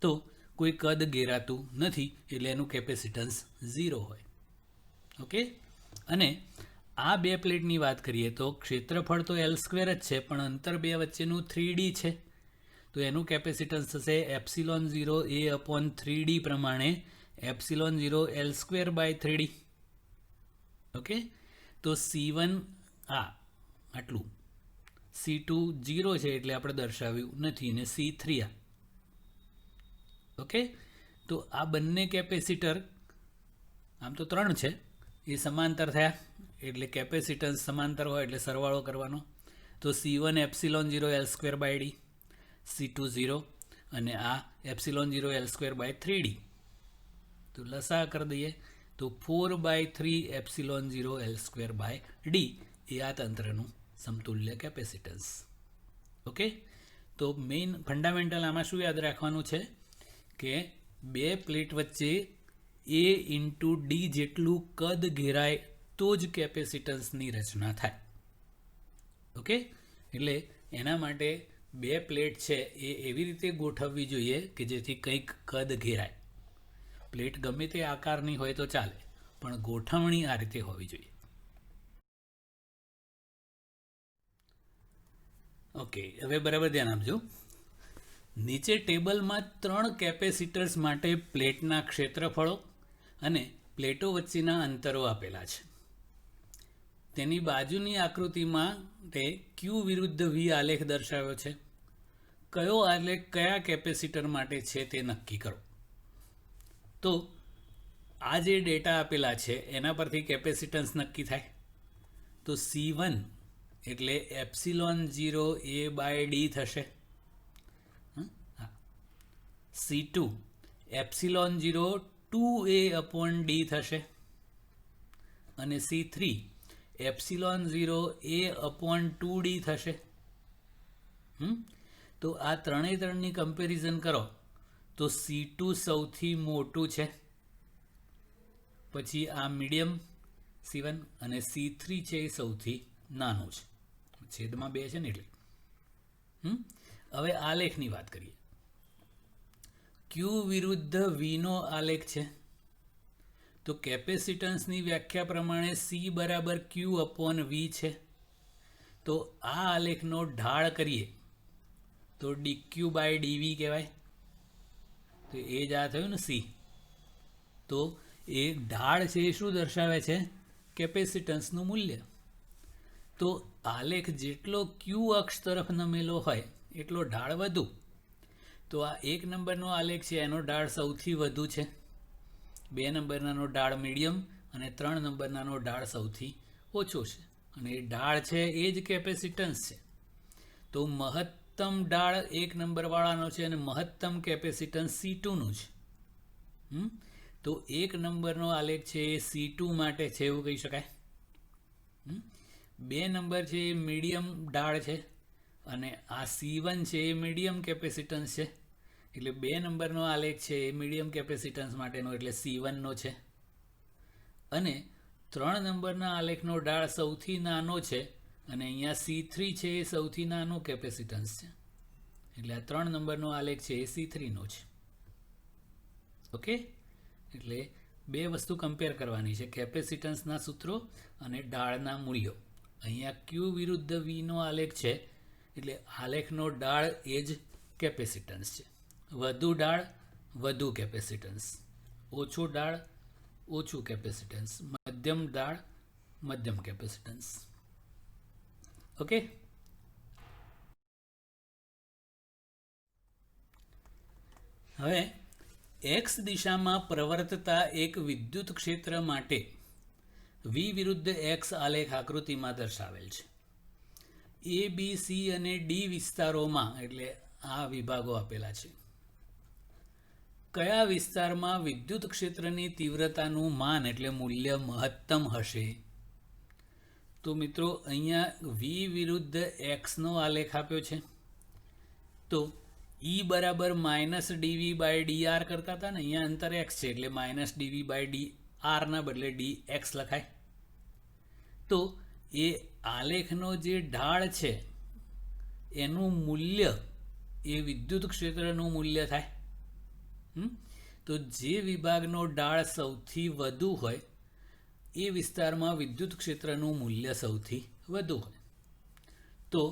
Speaker 1: તો કોઈ કદ ઘેરાતું નથી, એટલે એનું કેપેસિટન્સ 0 હોય. ઓકે. અને આ બે પ્લેટની વાત કરીએ તો ક્ષેત્રફળ તો L² જ છે, પણ અંતર બે વચ્ચેનું 3D છે. તો એનું કેપેસિટન્સ થશે ε0A/3D પ્રમાણે ε0L²/3D. ઓકે. તો C1 આટલું, C2 0 છે એટલે આપણે દર્શાવ્યું નથી, અને C3 આ. ઓકે. તો આ બંને કેપેસિટર, આમ તો 3 છે, એ સમાંતર થયા, એટલે કેપેસિટન્સ સમાંતર હોય એટલે સરવાળો કરવાનો. તો C1 epsilon 0 L² by D, C2 0 અને આ એપ્સિલોન 0 L² બાય 3D. તો લસા કરી દઈએ તો 4/3 એપ્સિલોન 0 L² બાય ડી એ આ તંત્રનું સમતુલ્ય કેપેસિટન્સ. ઓકે, તો મેઇન ફંડામેન્ટલ આમાં શું યાદ રાખવાનું છે કે બે પ્લેટ વચ્ચે A ઇન્ટુ ડી જેટલું કદ ઘેરાય તો જ કેપેસિટન્સની રચના થાય. ઓકે, એટલે એના માટે બે પ્લેટ છે એ એવી રીતે ગોઠવવી જોઈએ કે જેથી કંઈક કદ ઘેરાય. પ્લેટ ગમે તે આકારની હોય તો ચાલે, પણ ગોઠવણી આ રીતે હોવી જોઈએ. ઓકે, હવે બરાબર ધ્યાન આપજો. નીચે ટેબલમાં 3 કેપેસિટર્સ માટે પ્લેટના ક્ષેત્રફળો અને પ્લેટો વચ્ચેના અંતરો આપેલા છે. તેની બાજુની આકૃતિમાં તે Q વિરુદ્ધ V આલેખ દર્શાવ્યો છે. કયો આલેખ કયા કેપેસિટર માટે છે તે નક્કી કરો. તો આ જે ડેટા આપેલા છે એના પરથી કેપેસિટન્સ નક્કી થાય. તો C1 એટલે એપ્સિલોન 0 A બાય ડી થશે. C2 epsilon 0 2A upon D થશે. અને C3 epsilon 0 A upon 2D થશે. તો આ ત્રણની કમ્પેરિઝન કરો તો C2 સૌથી મોટું છે, પછી આ મીડિયમ C1 અને C3 છે એ સૌથી નાનું છે. છેદમાં 2 છે ને એટલે. હવે આલેખની વાત કરીએ. Q વિરુદ્ધ V નો આલેખ છે. તો કેપેસિટન્સની વ્યાખ્યા પ્રમાણે C બરાબર Q અપોન V છે. તો આ આલેખનો ઢાળ કરીએ તો dq બાય dV કહેવાય. તો એ જ આ થયું ને C. તો એ ઢાળ છે એ શું દર્શાવે છે? કેપેસિટન્સનું મૂલ્ય. તો આલેખ જેટલો Q અક્ષ તરફ નમેલો હોય એટલો ઢાળ વધુ. તો આ 1 નંબરનો આલેખ છે એનો ઢાળ સૌથી વધુ છે, 2 નંબરનાનો ઢાળ મીડિયમ અને 3 નંબરનાનો ઢાળ સૌથી ઓછો છે. અને એ ઢાળ છે એ જ કેપેસિટન્સ છે. તો મહત્તમ ઢાળ 1 નંબરવાળાનો છે અને મહત્તમ કેપેસિટન્સ C2નું છે. તો 1 નંબરનો આલેખ છે એ C2 માટે છે એવું કહી શકાય. 2 નંબર છે એ મીડિયમ ઢાળ છે અને આ C1 છે એ મીડિયમ કેપેસિટન્સ છે. એટલે 2 નંબરનો આલેખ છે એ મીડિયમ કેપેસિટન્સ માટેનો એટલે C1નો છે. અને 3 નંબરના આલેખનો ઢાળ સૌથી નાનો છે અને અહીંયા C3 છે એ સૌથી નાનો કેપેસિટન્સ છે. એટલે આ 3 નંબરનો આલેખ છે એ C3નો છે. ઓકે, એટલે બે વસ્તુ કમ્પેર કરવાની છે, કેપેસિટન્સના સૂત્રો અને ઢાળના મૂલ્યો. અહીંયા Q વિરુદ્ધ V નો આલેખ છે એટલે આલેખનો ઢાળ એ જ કેપેસિટન્સ છે. વધુ ઢાળ વધુ કેપેસિટન્સ, ઓછું ઢાળ ઓછું કેપેસિટન્સ, મધ્યમ ઢાળ મધ્યમ કેપેસિટન્સ. ઓકે, હવે x દિશામાં પ્રવર્તતા એક વિદ્યુત ક્ષેત્ર માટે V વિરુદ્ધ x આલેખ આકૃતિમાં દર્શાવેલ છે. A, B, C અને D વિસ્તારોમાં એટલે આ વિભાગો આપેલા છે. કયા વિસ્તારમાં વિદ્યુત ક્ષેત્રની તીવ્રતાનું માન એટલે મૂલ્ય મહત્તમ હશે? તો મિત્રો અહીંયા V વિરુદ્ધ x નો આલેખ આપ્યો છે. તો E બરાબર -dV બાય dr કરતા હતા ને, અહીંયા અંતર x છે એટલે -dV બાય dr ના બદલે dx લખાય. તો એ આલેખનો જે ઢાળ છે એનું મૂલ્ય એ વિદ્યુત ક્ષેત્રનું મૂલ્ય થાય. તો જે વિભાગનો ઢાળ સૌથી વધુ હોય એ વિસ્તારમાં વિદ્યુત ક્ષેત્રનું મૂલ્ય સૌથી વધુ હોય. તો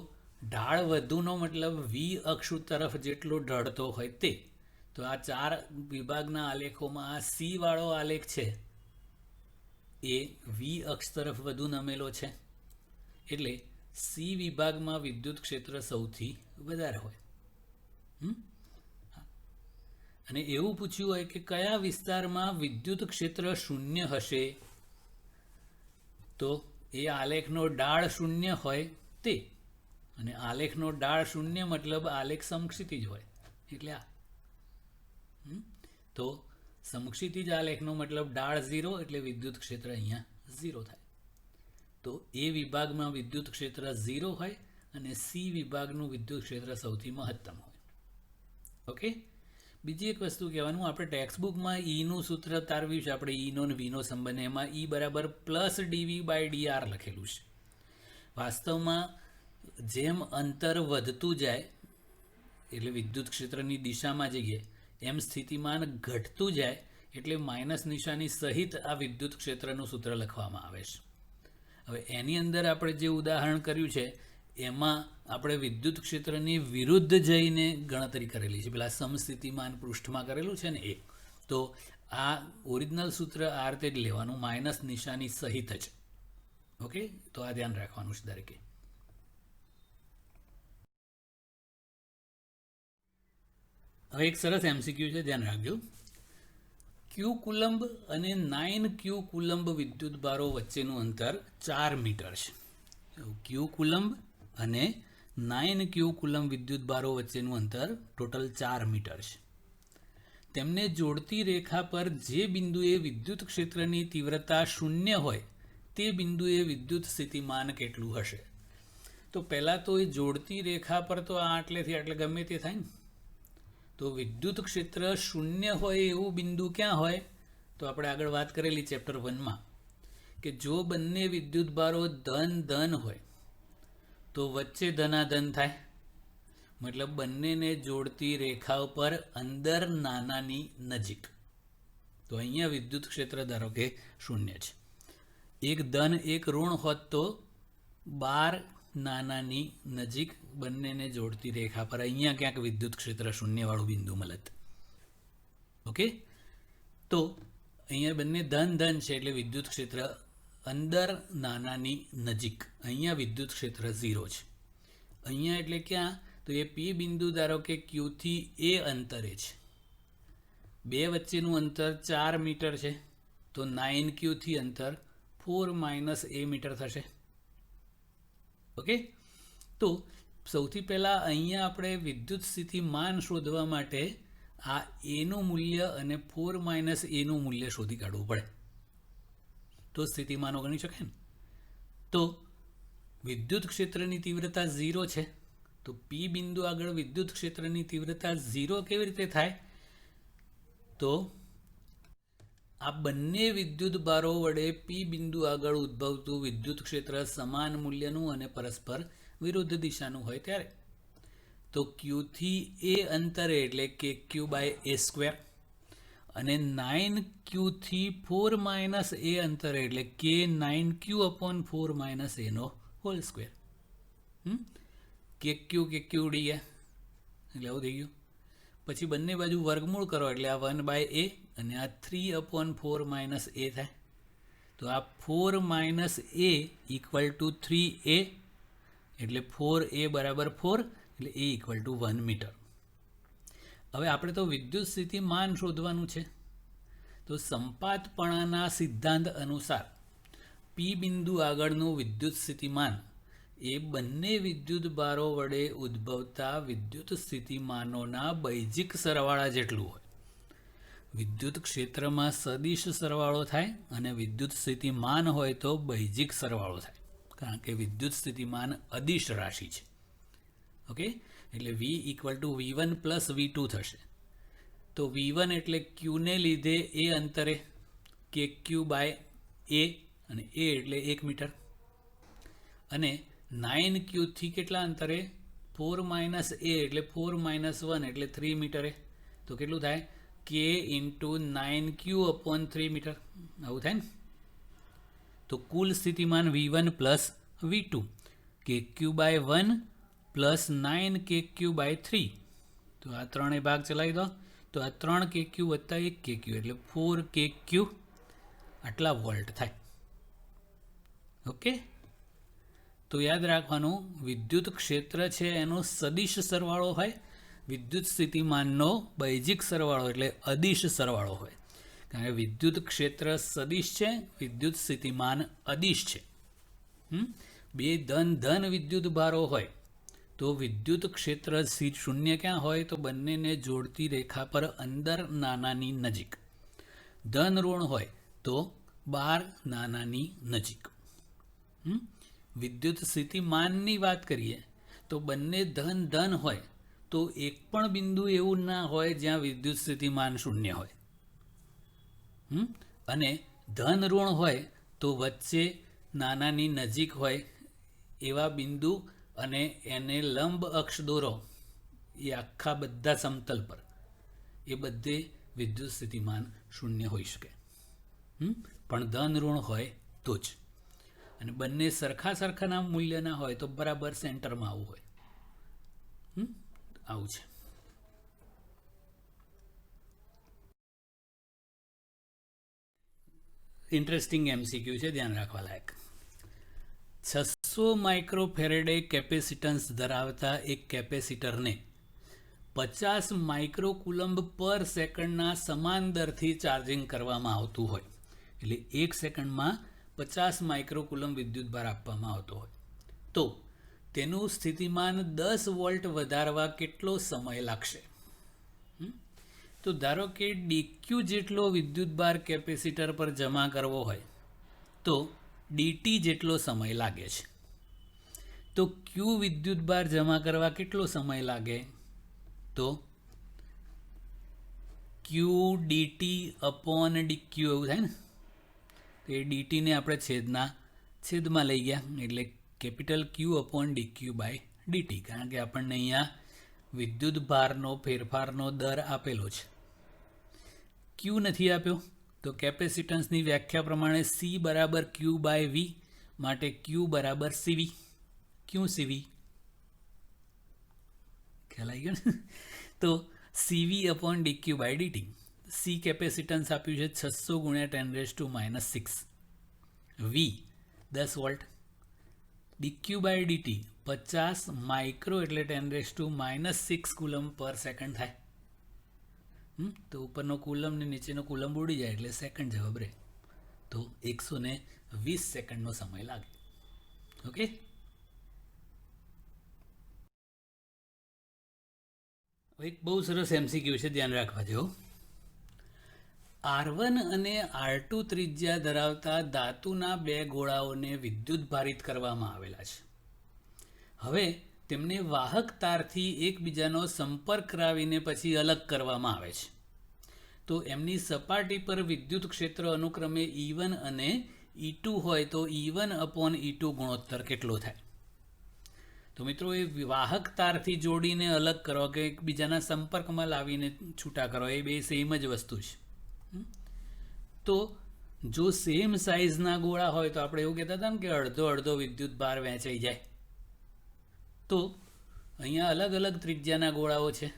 Speaker 1: ઢાળ વધુનો મતલબ V અક્ષ તરફ જેટલો ઢળતો હોય તે. તો આ 4 વિભાગના આલેખોમાં આ C વાળો આલેખ છે એ V અક્ષ તરફ વધુ નમેલો છે એટલે C વિભાગમાં વિદ્યુત ક્ષેત્ર સૌથી વધારે હોય. અને એવું પૂછ્યું હોય કે કયા વિસ્તારમાં વિદ્યુત ક્ષેત્ર શૂન્ય હશે? તો એ આલેખનો ઢાળ શૂન્ય હોય તે. અને આલેખનો ડાળ શૂન્ય મતલબ આલેખ સમક્ષિતિજ હોય, એટલે આ. તો સમક્ષિતિજ આલેખનો મતલબ ડાળ 0, એટલે વિદ્યુત ક્ષેત્ર અહીંયા 0 થાય. તો એ વિભાગમાં વિદ્યુત ક્ષેત્ર 0 હોય અને સી વિભાગનું વિદ્યુત ક્ષેત્ર સૌથી મહત્તમ હોય. ઓકે. બીજી એક વસ્તુ કહેવાનું, આપણે ટેક્સ્ટબુકમાં ઈનું સૂત્ર તારવ્યું છે, આપણે ઈનો અને વીનો સંબંધ, એમાં ઈ બરાબર +dv/dr લખેલું છે. વાસ્તવમાં જેમ અંતર વધતું જાય એટલે વિદ્યુત ક્ષેત્રની દિશામાં જઈએ એમ સ્થિતિમાન ઘટતું જાય એટલે માઇનસ નિશાની સહિત આ વિદ્યુત ક્ષેત્રનું સૂત્ર લખવામાં આવે છે. હવે એની અંદર આપણે જે ઉદાહરણ કર્યું છે એમાં આપણે વિદ્યુત ક્ષેત્રની વિરુદ્ધ જઈને ગણતરી કરેલી છે, પેલા સમસ્થિતિમાન પૃષ્ઠમાં કરેલું છે ને એ. તો આ ઓરિજિનલ સૂત્ર આ રીતે જ લેવાનું, માઇનસ નિશાની સહિત જ. ઓકે, તો આ ધ્યાન રાખવાનું છે દરેકે. હવે એક સરસ MCQ છે, ધ્યાન રાખજો. ક્યુ કુલંબ અને 9 ક્યુ કુલંબ વિદ્યુત ભારો વચ્ચેનું અંતર 4 મીટર છે. ક્યુ કુલંબ અને 9 ક્યુ કુલંબ વિદ્યુત ભારો વચ્ચેનું અંતર ટોટલ 4 મીટર છે. તેમને જોડતી રેખા પર જે બિંદુએ વિદ્યુત ક્ષેત્રની તીવ્રતા 0 હોય તે બિંદુએ વિદ્યુત સ્થિતિમાન કેટલું હશે? તો પહેલાં તો એ જોડતી રેખા પર તો આ આટલેથી આટલે ગમે તે થાય ને. તો વિદ્યુત ક્ષેત્ર 0 હોય એવું બિંદુ ક્યાં હોય? તો આપણે આગળ વાત કરેલી ચેપ્ટર 1માં કે જો બંને વિદ્યુત ભારો ધન હોય તો વચ્ચે ધનાધન થાય, મતલબ બંનેને જોડતી રેખા ઉપર અંદર નાનાની નજીક. તો અહીંયા વિદ્યુત ક્ષેત્ર ધારો કે 0 છે. એક ધન એક ઋણ હોત તો 12 નાનાની નજીક બંનેને જોડતી રેખા પર અહીંયા ક્યાંક વિદ્યુત ક્ષેત્ર 0 વાળું બિંદુ મળત. ઓકે, તો અહીંયા બંને ધન છે એટલે વિદ્યુત ક્ષેત્ર અંદર નાનાની નજીક. અહીંયા વિદ્યુત ક્ષેત્ર 0 છે. અહીંયા એટલે ક્યાં? તો એ પી બિંદુ ધારો કે ક્યુ થી એ અંતરે છે. બે વચ્ચેનું અંતર 4 મીટર છે, તો 9 ક્યુ થી અંતર 4 - a મીટર થશે. ઓકે, તો સૌથી પહેલાં અહીંયા આપણે વિદ્યુત સ્થિતિમાન શોધવા માટે આ એનું મૂલ્ય અને 4 - એનું મૂલ્ય શોધી કાઢવું પડે, તો સ્થિતિમાનો ગણી શકાય ને. તો વિદ્યુત ક્ષેત્રની તીવ્રતા 0 છે, તો પી બિંદુ આગળ વિદ્યુત ક્ષેત્રની તીવ્રતા 0 કેવી રીતે થાય? તો આ બંને વિદ્યુત ભારો વડે પી બિંદુ આગળ ઉદ્ભવતું વિદ્યુત ક્ષેત્ર સમાન મૂલ્યનું અને પરસ્પર વિરુદ્ધ દિશાનું હોય ત્યારે. તો ક્યુ થી એ અંતરે એટલે કે Q/a² અને 9 ક્યુ થી 4 - a અંતરે એટલે કે 9Q/4 - a નો હોલ સ્ક્વેર. KQ ઉડી ગયા એટલે આવું થઈ ગયું. પછી બંને બાજુ વર્ગમૂળ કરો એટલે આ 1/a અને આ 3/4 - a થાય. તો આ 4 - a = 3a એટલે 4a = 4 એટલે a = 1 મીટર. હવે આપણે તો વિદ્યુત સ્થિતિમાન શોધવાનું છે. તો સંપાતપણાના સિદ્ધાંત અનુસાર પી બિંદુ આગળનું વિદ્યુત સ્થિતિમાન એ બંને વિદ્યુત ભારો વડે ઉદ્ભવતા વિદ્યુત સ્થિતિમાનોના બૈજિક સરવાળા જેટલું હોય. વિદ્યુત ક્ષેત્રમાં સદિશ સરવાળો થાય અને વિદ્યુત સ્થિતિમાન હોય તો બૈજિક સરવાળો થાય, કારણ કે વિદ્યુત સ્થિતિમાન અદિશ રાશિ છે. ઓકે, એટલે V = V1 + V2 થશે. તો V1 એટલે ક્યુને લીધે એ અંતરે KQ/a અને a એટલે 1 મીટર, અને 9 ક્યુ થી કેટલા અંતરે 4 - a એટલે 4 - 1 એટલે 3 મીટરે. તો કેટલું થાય? K × 9Q/3 metre. આવું થાય ને. તો કુલ સ્થિતિમાન V1 + V2 KQ/1 + 9KQ/3. તો આ ત્રણેય ભાગ ચલાવી દો તો આ 3KQ + 1KQ એટલે 4KQ આટલા વોલ્ટ થાય. ઓકે, તો યાદ રાખવાનું વિદ્યુત ક્ષેત્ર છે એનો સદિશ સરવાળો હોય, વિદ્યુત સ્થિતિમાનનો બૈજિક સરવાળો એટલે અદિશ સરવાળો હોય. કારણ કે વિદ્યુત ક્ષેત્ર સદિશ છે, વિદ્યુત સ્થિતિમાન અદિશ છે. બે ધન વિદ્યુત ભારો હોય તો વિદ્યુત ક્ષેત્ર શૂન્ય ક્યાં હોય? તો બંનેને જોડતી રેખા પર અંદર નાનાની નજીક. ધન ઋણ હોય તો બહાર નાનાની નજીક. વિદ્યુત સ્થિતિમાનની વાત કરીએ તો બંને ધન ધન હોય તો એક પણ બિંદુ એવું ના હોય જ્યાં વિદ્યુત સ્થિતિમાન શૂન્ય હોય. અને ધન ઋણ હોય તો વચ્ચે નાનાની નજીક હોય એવા બિંદુ અને એને લંબ અક્ષ દોરો એ આખા બધા સમતલ પર, એ બધે વિદ્યુત સ્થિતિમાન શૂન્ય હોઈ શકે. પણ ધન ઋણ હોય તો જ. અને બંને સરખા સરખાના મૂલ્યના હોય તો બરાબર સેન્ટરમાં આવવું હોય. આવું છે. ઇન્ટરેસ્ટિંગ MCQ છે, ધ્યાન રાખવા લાયક. 600 માઇક્રોફેરેડે કેપેસિટન્સ ધરાવતા એક કેપેસિટરને 50 માઇક્રોકુલમ્બ પર સેકન્ડના સમાન દરથી ચાર્જિંગ કરવામાં આવતું હોય. એટલે 1 સેકન્ડમાં 50 માઇક્રોકુલમ્બ વિદ્યુતભાર આપવામાં આવતો હોય તો તેનું સ્થિતિમાન 10 વોલ્ટ વધારવા કેટલો સમય લાગશે? તો ધારો કે dq જેટલો વિદ્યુતભાર કેપેસિટર પર જમા કરવો હોય તો dt જેટલો સમય લાગે છે. તો q વિદ્યુતભાર જમા કરવા કેટલો સમય લાગે? તો q dt અપોન dq એવું થાય ને. તો એ dt ને આપણે છેદમાં લઈ ગયા એટલે capital Q upon dq by dt, કારણ કે આપણને અહીંયા વિદ્યુતભારનો ફેરફારનો દર આપેલો છે. Q નથી આપ્યો તો કેપેસિટન્સની વ્યાખ્યા પ્રમાણે C બરાબર Q બાય V, માટે Q બરાબર CV. ક્યું CV? ખ્યાલ આવી ગયો ને? તો CV upon dq by dt. C capacitance આપ્યું છે 600 ગુણ્યા 10⁻⁶. V 10 volt. dq by dt 50 micro એટલે 10⁻⁶ કુલમ્બ પર સેકન્ડ થાય. તો ઉપરનો કુલમ ને નીચેનો કુલમ ઉડી જાય એટલે સેકન્ડ જવાબ રહે. તો 120 સેકન્ડનો સમય લાગે. ઓકે. એક બહુ સરસ MCQ છે, ધ્યાન રાખવા જેવું. R1 અને R2 ત્રિજ્યા ધરાવતા ધાતુના બે ગોળાઓને વિદ્યુત ભારિત કરવામાં આવેલા છે. હવે તેમને વાહક તારથી એકબીજાનો સંપર્ક કરાવીને પછી અલગ કરવામાં આવે છે. તો એમની સપાટી પર વિદ્યુત ક્ષેત્ર અનુક્રમે E1 અને E2 હોય તો E1 અપોન E2 ગુણોત્તર કેટલો થાય? તો મિત્રો એ વાહક તારથી જોડીને અલગ કરો કે એકબીજાના સંપર્કમાં લાવીને છૂટા કરો, એ બે સેમ જ વસ્તુ છે. તો જો સેમ સાઇઝના ગોળા હોય તો આપણે એવું કહેતા હતા ને કે અડધો અડધો વિદ્યુત ભાર વહેંચાઈ જાય. તો અહીંયા અલગ અલગ ત્રિજ્યાના ગોળાઓ છે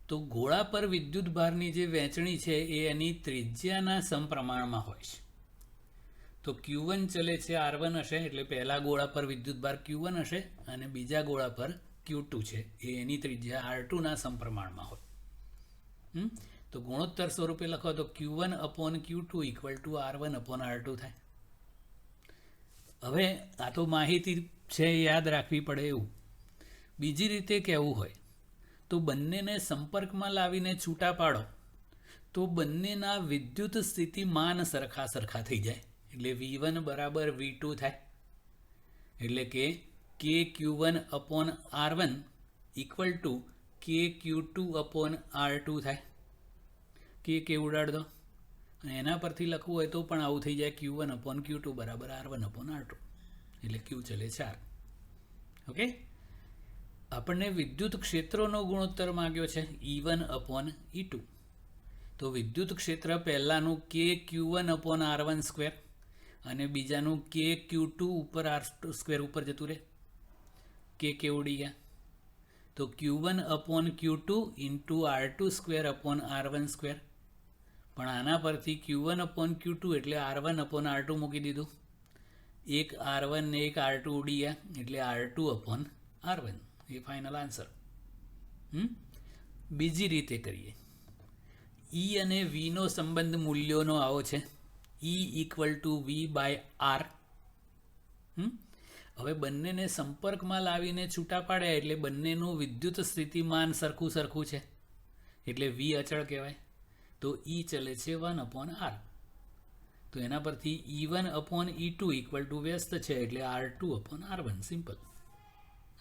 Speaker 1: તો ગોળા પર વિદ્યુત ભારની જે વહેંચણી છે એ એની ત્રિજ્યાના સમપ્રમાણમાં હોય છે. તો Q1 ચલે છે R1 હશે એટલે પહેલા ગોળા પર વિદ્યુત ભાર Q1 હશે અને બીજા ગોળા પર Q2 છે એ એની ત્રિજ્યા R2 ના સમપ્રમાણમાં હોય. તો ગુણોત્તર સ્વરૂપે લખો તો Q1 upon Q2 equal to R1 upon R2 થાય. હવે આ તો માહિતી છે, યાદ રાખવી પડે એવું. બીજી રીતે કહેવું હોય તો બંનેને સંપર્કમાં લાવીને છૂટા પાડો તો બંનેના વિદ્યુત સ્થિતિમાન સરખા સરખા થઈ જાય. એટલે V1 બરાબર V2 થાય. એટલે કે KQ1 upon R1 equal to KQ2 upon R2 થાય. કે ઉડાડ દો અને એના પરથી લખવું હોય તો પણ આવું થઈ જાય. Q1 અપોન Q2 બરાબર R1 અપોન R2 એટલે Q ચલે 4. ઓકે. આપણને વિદ્યુત ક્ષેત્રોનો ગુણોત્તર માંગ્યો છે E1 અપોન E2. તો વિદ્યુત ક્ષેત્ર પહેલાનું KQ1 અપોન R1 સ્ક્વેર અને બીજાનું KQ2 ઉપર R2 સ્ક્વેર ઉપર જતું રહે. કે ઉડી ગયા તો Q1 upon Q2 into R2 square upon R1 square. પણ આના પરથી Q1 અપોન Q2 એટલે R1 અપોન R2 મૂકી દીધું. એક R1 ને એક R2 ઉડી ગયા એટલે R2 અપોન R1 એ ફાઇનલ આન્સર. બીજી રીતે કરીએ. E અને V નો સંબંધ મૂલ્યોનો આવો છે. E equal to V by R. હવે બંનેને સંપર્કમાં લાવીને છૂટા પાડ્યા એટલે બંનેનું વિદ્યુત સ્થિતિમાન સરખું છે, એટલે વી અચળ કહેવાય. તો ઈ ચલે છે 1/r. તો એના પરથી E1/E2 ઇક્વલ ટુ વ્યસ્ત છે એટલે R2/R1. સિમ્પલ.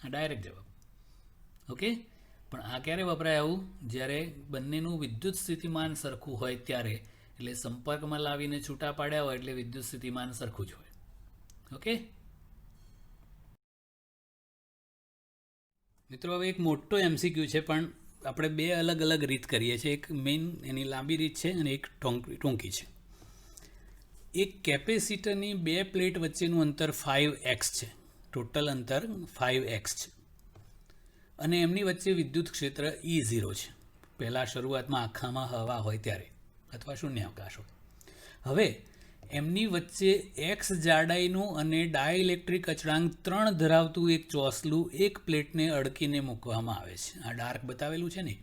Speaker 1: આ ડાયરેક્ટ જવાબ. ઓકે. પણ આ ક્યારે વપરાય આવું? જ્યારે બંનેનું વિદ્યુત સ્થિતિમાન સરખું હોય ત્યારે, એટલે સંપર્કમાં લાવીને છૂટા પાડ્યા હોય એટલે વિદ્યુત સ્થિતિમાન સરખું જ હોય. ઓકે મિત્રો, હવે એક મોટો MCQ છે, પણ આપણે બે અલગ અલગ રીત કરીએ છીએ. એક મેઇન એની લાંબી રીત છે અને એક ટૂંકી છે. એક કેપેસિટરની બે પ્લેટ વચ્ચેનું અંતર 5x છે. ટોટલ અંતર 5x છે અને એમની વચ્ચે વિદ્યુત ક્ષેત્ર E0 છે. પહેલાં શરૂઆતમાં આખામાં હવા હોય ત્યારે, અથવા શૂન્યાવકાશ હોય. હવે એમની વચ્ચે x જાડાઈનું અને ડાયઇલેક્ટ્રિક અચળાંક 3 ધરાવતું એક ચોસલું એક પ્લેટને અડકીને મૂકવામાં આવે છે. આ ડાર્ક બતાવેલું છે ને,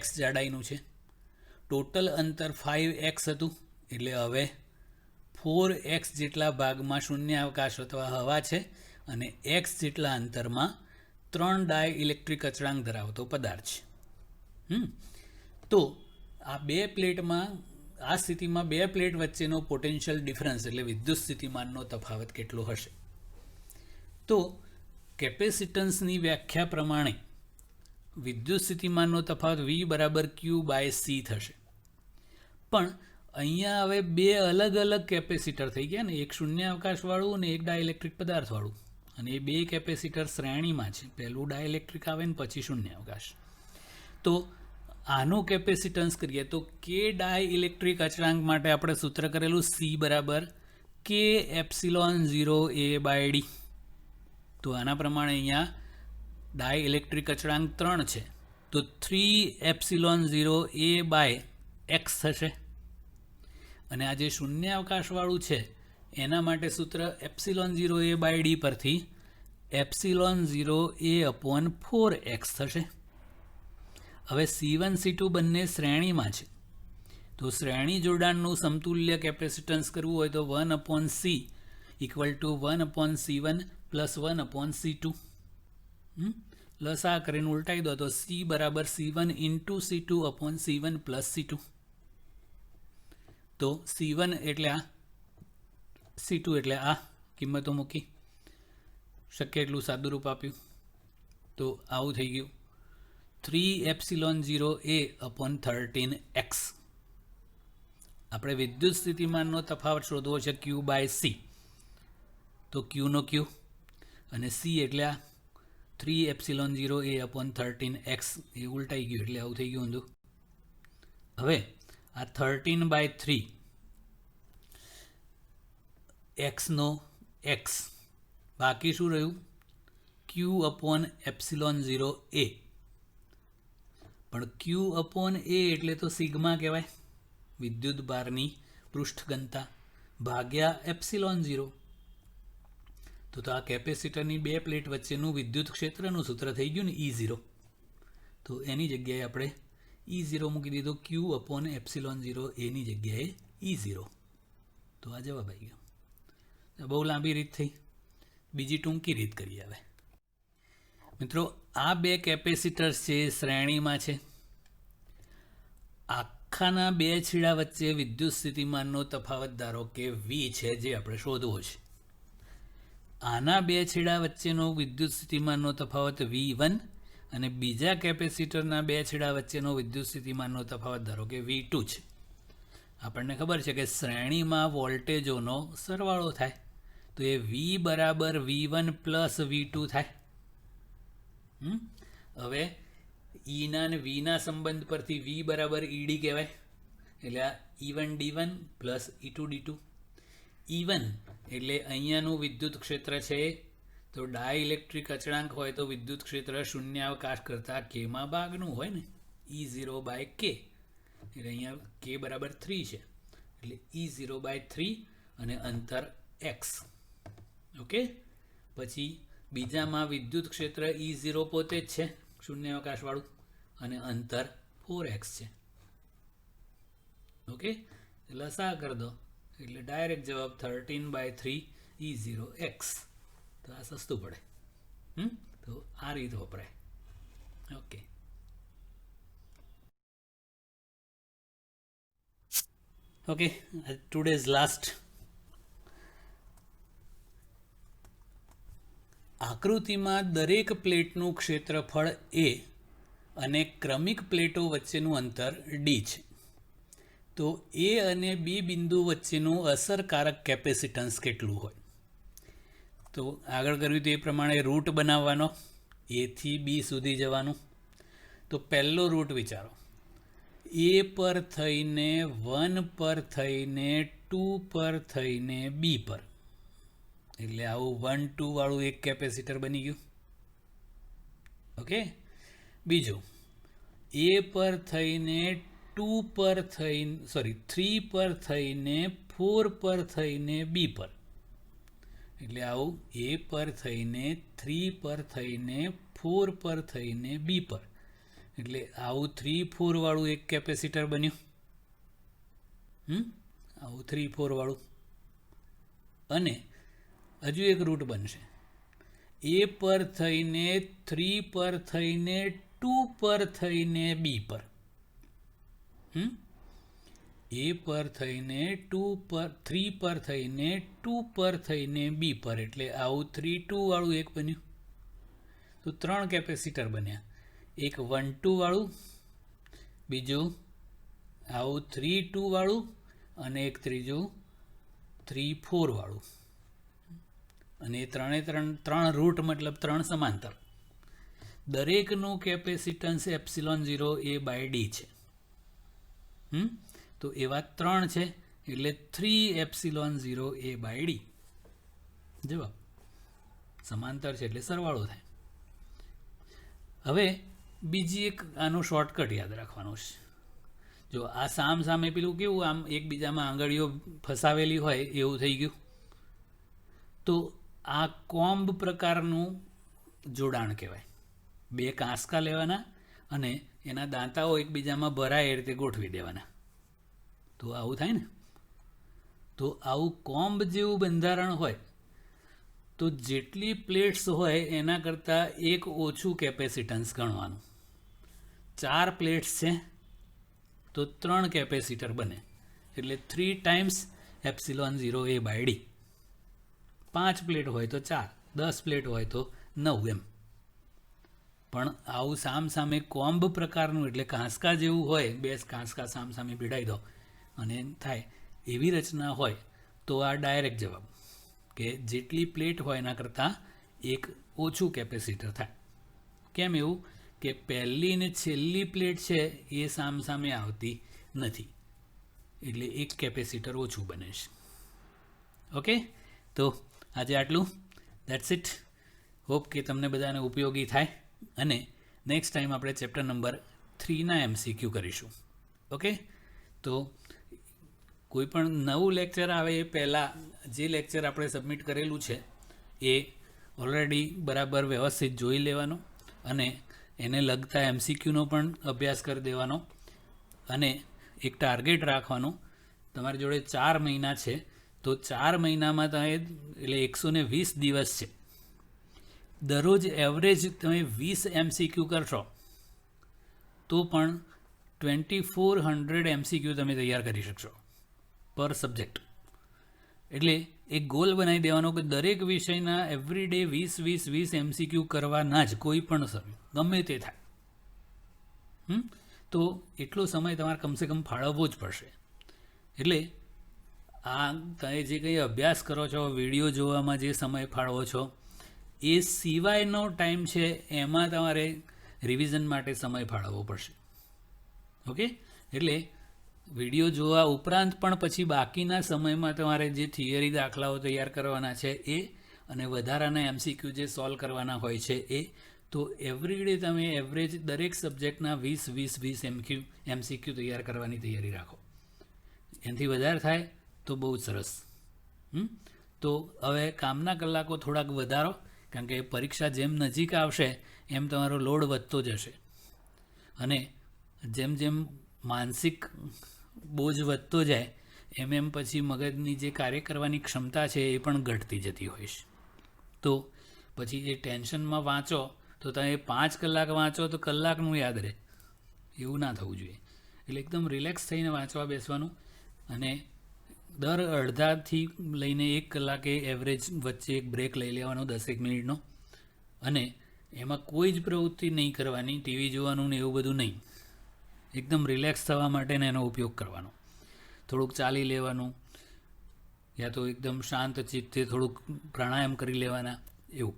Speaker 1: x જાડાઈનું છે. ટોટલ અંતર 5x હતું, એટલે હવે 4x જેટલા ભાગમાં શૂન્યાવકાશ અથવા હવા છે અને x જેટલા અંતરમાં 3 ડાયઇલેક્ટ્રિક અચળાંક ધરાવતો પદાર્થ છે. તો આ સ્થિતિમાં બે પ્લેટ વચ્ચેનો પોટેન્શિયલ ડિફરન્સ એટલે વિદ્યુત સ્થિતિમાનનો તફાવત કેટલો હશે? તો કેપેસિટન્સની વ્યાખ્યા પ્રમાણે વિદ્યુત સ્થિતિમાનનો તફાવત V = Q/C થશે. પણ અહીંયા હવે બે અલગ અલગ કેપેસિટર થઈ ગયા ને, એક શૂન્યાવકાશવાળું અને એક ડાયઇલેક્ટ્રિક પદાર્થવાળું. અને એ બે કેપેસિટર શ્રેણીમાં છે. પહેલું ડાયઇલેક્ટ્રિક આવે ને પછી શૂન્યાવકાશ. તો આનું કેપેસિટન્સ કરીએ તો કે ડાયઇલેક્ટ્રિક અચળાંક માટે આપણે સૂત્ર કરેલું C = K∈0A/d. તો આના પ્રમાણે અહીંયા ડાયઇલેક્ટ્રિક અચળાંક 3 છે, તો 3ε0A/x થશે. અને આ જે શૂન્યાવકાશવાળું છે એના માટે સૂત્ર ε0A/d પરથી ε0A/4x થશે. હવે C1 C2 બંને શ્રેણીમાં છે, તો શ્રેણી જોડાણનું સમતુલ્ય કેપેસિટન્સ કરવું હોય તો 1/C = 1/C1 + 1/C2. પ્લસ આ કરીને ઉલટાઈ દો તો C = C1 × C2/C1 + C2. તો C1 એટલે આ, C2 એટલે આ કિંમતો મૂકી, શક્ય એટલું સાદું રૂપ આપ્યું. તો આવું થઈ ગયું 3ε0A/13x. આપણે વિદ્યુત સ્થિતિમાનનો તફાવત શોધવો છે Q/C. તો Q નો Q અને C એટલે આ 3ε0A/13x. એ ઉલટાઈ ગયું એટલે આવું થઈ ગયું ઊંધું. હવે આ 13/3 x નો x, બાકી શું રહ્યું? Q/ε0A. પણ Q/A એટલે તો સિગ્મા કહેવાય, વિદ્યુત ભારની પૃષ્ઠ ઘનતા, ભાગ્યા ε0. તો આ કેપેસિટરની બે પ્લેટ વચ્ચેનું વિદ્યુત ક્ષેત્રનું સૂત્ર થઈ ગયું ને E0. તો એની જગ્યાએ આપણે E0 મૂકી દીધો, Q/ε0A ની જગ્યાએ E0. તો આ જવાબ આવી ગયો. બહુ લાંબી રીત થઈ. બીજી ટૂંકી રીત કરીએ હવે. મિત્રો, આ બે કેપેસિટર્સ છે શ્રેણીમાં છે. આખાના બે છેડા વચ્ચે વિદ્યુત સ્થિતિમાનનો તફાવત ધારો કે V છે, જે આપણે શોધવો છે. આના બે છેડા વચ્ચેનો વિદ્યુત સ્થિતિમાનનો તફાવત V1 અને બીજા કેપેસિટરના બે છેડા વચ્ચેનો વિદ્યુત સ્થિતિમાનનો તફાવત ધારો કે V2 છે. આપણને ખબર છે કે શ્રેણીમાં વોલ્ટેજોનો સરવાળો થાય, તો એ V = V1 + V2 થાય. હવે E ના અને Vના સંબંધ પરથી V = ED કહેવાય, એટલે આ E1D1 + E2D2. E1 એટલે અહીંયાનું વિદ્યુત ક્ષેત્ર છે. તો ડાયઇલેક્ટ્રિક અચળાંક હોય તો વિદ્યુત ક્ષેત્ર શૂન્યાવકાશ કરતાં Kમાં ભાગનું હોય ને, E0/K. એટલે અહીંયા K = 3 છે, એટલે E0/3 અને અંતર x. ઓકે. પછી બીજામાં વિદ્યુત ક્ષેત્ર E0 પોતે જ છે, શૂન્યાવકાશવાળું, અને અંતર 4x છે. ઓકે. લસા કરી દો એટલે ડાયરેક્ટ જવાબ 13/3 E0x. તો આ સસ્તું પડે. તો આ રીત વપરાય. ઓકે. Okay, today's last. આકૃતિમાં દરેક પ્લેટનું ક્ષેત્રફળ એ અને ક્રમિક પ્લેટો વચ્ચેનું અંતર ડી છે. તો એ અને બી બિંદુ વચ્ચેનું અસરકારક કેપેસિટન્સ કેટલું હોય? તો આગળ કર્યું તે પ્રમાણે રૂટ બનાવવાનો, એથી બી સુધી જવાનું. તો પહેલો રૂટ વિચારો, એ પર થઈને 1 પર થઈને 2 પર થઈને બી પર, એટલે આવું 1 2 વાળું એક કેપેસિટર બની ગયું. ઓકે. બીજું, એ પર થઈને 2 પર થઈને 3 પર થઈને 4 પર થઈને બી પર, એટલે આવું એ પર થઈને 3 પર થઈને 4 પર થઈને બી પર, એટલે આવું 3 4 વાળું એક કેપેસિટર બન્યું. આવું 3 4 વાળું. અને હજુ એક રૂટ બનશે, એ પર થઈને 3 પર થઈને 2 પર થઈને બી પર, એ પર થઈને 2 પર 3 પર થઈને 2 પર થઈને બી પર, એટલે આવું 3 2 વાળું એક બન્યું. તો 3 કેપેસિટર બન્યા, એક 1 2 વાળું, બીજું આવું 3 2 વાળું, અને એક ત્રીજું 3 4 વાળું. અને ત્રણે ત્રણ રૂટ મતલબ 3 સમાંતર. દરેકનું capacitance epsilon 0 A by D છે. તો એવા 3 છે, એટલે 3 એપ્સિલોન 0 એ બાય ડી જવાબ. સમાંતર છે એટલે સરવાળો થાય. હવે બીજી એક આનો શોર્ટકટ યાદ રાખવાનો છે. જો આ સામે પેલું કેવું આમ એકબીજામાં આંગળીઓ ફસાવેલી હોય એવું થઈ ગયું. તો આ કોમ્બ પ્રકારનું જોડાણ કહેવાય. 2 કાંસકા લેવાના અને એના દાંતાઓ એકબીજામાં ભરાય એ રીતે ગોઠવી દેવાના. તો આવું થાય ને. તો આવું કોમ્બ જેવું બંધારણ હોય તો જેટલી પ્લેટ્સ હોય એના કરતાં એક ઓછું કેપેસિટન્સ ગણવાનું. 4 પ્લેટ્સ છે તો 3 કેપેસિટર બને, એટલે 3 times epsilon 0 A by D. 5 plate હોય તો 4, 10 પ્લેટ હોય તો 9 એમ. પણ આવું સામે કોમ્બ પ્રકારનું, એટલે કાંસકા જેવું હોય, 2 કાંસકા સામે ભીડાઈ દો અને થાય એવી રચના હોય તો આ ડાયરેક્ટ જવાબ કે જેટલી પ્લેટ હોય એના કરતાં એક ઓછું કેપેસિટર થાય. કેમ એવું? કે પહેલી ને છેલ્લી પ્લેટ છે એ સામે આવતી નથી, એટલે એક કેપેસિટર ઓછું બને છે. ઓકે, તો આજે આટલું. That's it. હોપ કે તમને બધાને ઉપયોગી થાય. અને નેક્સ્ટ ટાઈમ આપણે ચેપ્ટર નંબર 3ના MCQ કરીશું. ઓકે, તો કોઈ પણ નવું લેક્ચર આવે એ પહેલાં જે લેક્ચર આપણે સબમિટ કરેલું છે એ ઓલરેડી બરાબર વ્યવસ્થિત જોઈ લેવાનો અને એને લગતા MCQનો પણ અભ્યાસ કરી દેવાનો. અને એક ટાર્ગેટ રાખવાનું, તમારી જોડે 4 મહિના છે તો 4 મહિનામાં તમે, એટલે 120 દિવસ છે, દરરોજ એવરેજ તમે 20 MCQ કરશો તો પણ 2400 MCQ તમે તૈયાર કરી શકશો પર સબ્જેક્ટ. એટલે એક ગોલ બનાવી દેવાનો કે દરેક વિષયના એવરીડે 20 MCQ કરવાના જ, કોઈ પણ સમય ગમે તે થાય. તો એટલો સમય તમારે કમસે કમ ફાળવવો જ પડશે. એટલે આ તમે જે કંઈ અભ્યાસ કરો છો, વિડીયો જોવામાં જે સમય ફાળવો છો, એ સિવાયનો ટાઈમ છે એમાં તમારે રિવિઝન માટે સમય ફાળવવો પડશે. ઓકે, એટલે વિડીયો જોવા ઉપરાંત પણ પછી બાકીના સમયમાં તમારે જે થિયરી દાખલાઓ તૈયાર કરવાના છે એ, અને વધારાના MCQ જે સોલ્વ કરવાના હોય છે એ, તો એવરીડે તમે એવરેજ દરેક સબ્જેક્ટના 20 MCQ તૈયાર કરવાની તૈયારી રાખો. એનાથી વધારે થાય તો બહુ જ સરસ. તો હવે કામના કલાકો થોડાક વધારો, કારણ કે પરીક્ષા જેમ નજીક આવશે એમ તમારો લોડ વધતો જશે અને જેમ માનસિક બોજ વધતો જાય એમ પછી મગજની જે કાર્ય કરવાની ક્ષમતા છે એ પણ ઘટતી જતી હોય છે. તો પછી એ ટેન્શનમાં વાંચો તો તમે 5 કલાક વાંચો તો કલાકનું યાદ રહે, એવું ના થવું જોઈએ. એટલે એકદમ રિલેક્સ થઈને વાંચવા બેસવાનું, અને દર અડધાથી લઈને 1 કલાકે એવરેજ વચ્ચે એક બ્રેક લઈ લેવાનો 10 મિનિટનો, અને એમાં કોઈ જ પ્રવૃત્તિ નહીં કરવાની, ટીવી જોવાનું ને એવું બધું નહીં. એકદમ રિલેક્સ થવા માટેને એનો ઉપયોગ કરવાનો. થોડુંક ચાલી લેવાનું, યા તો એકદમ શાંત ચિત્તે થોડુંક પ્રાણાયામ કરી લેવાના, એવું.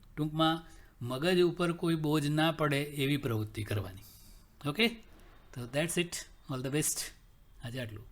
Speaker 1: ટૂંકમાં મગજ ઉપર કોઈ બોજ ના પડે એવી પ્રવૃત્તિ કરવાની. ઓકે, તો that's it. All the best. આજે આટલું.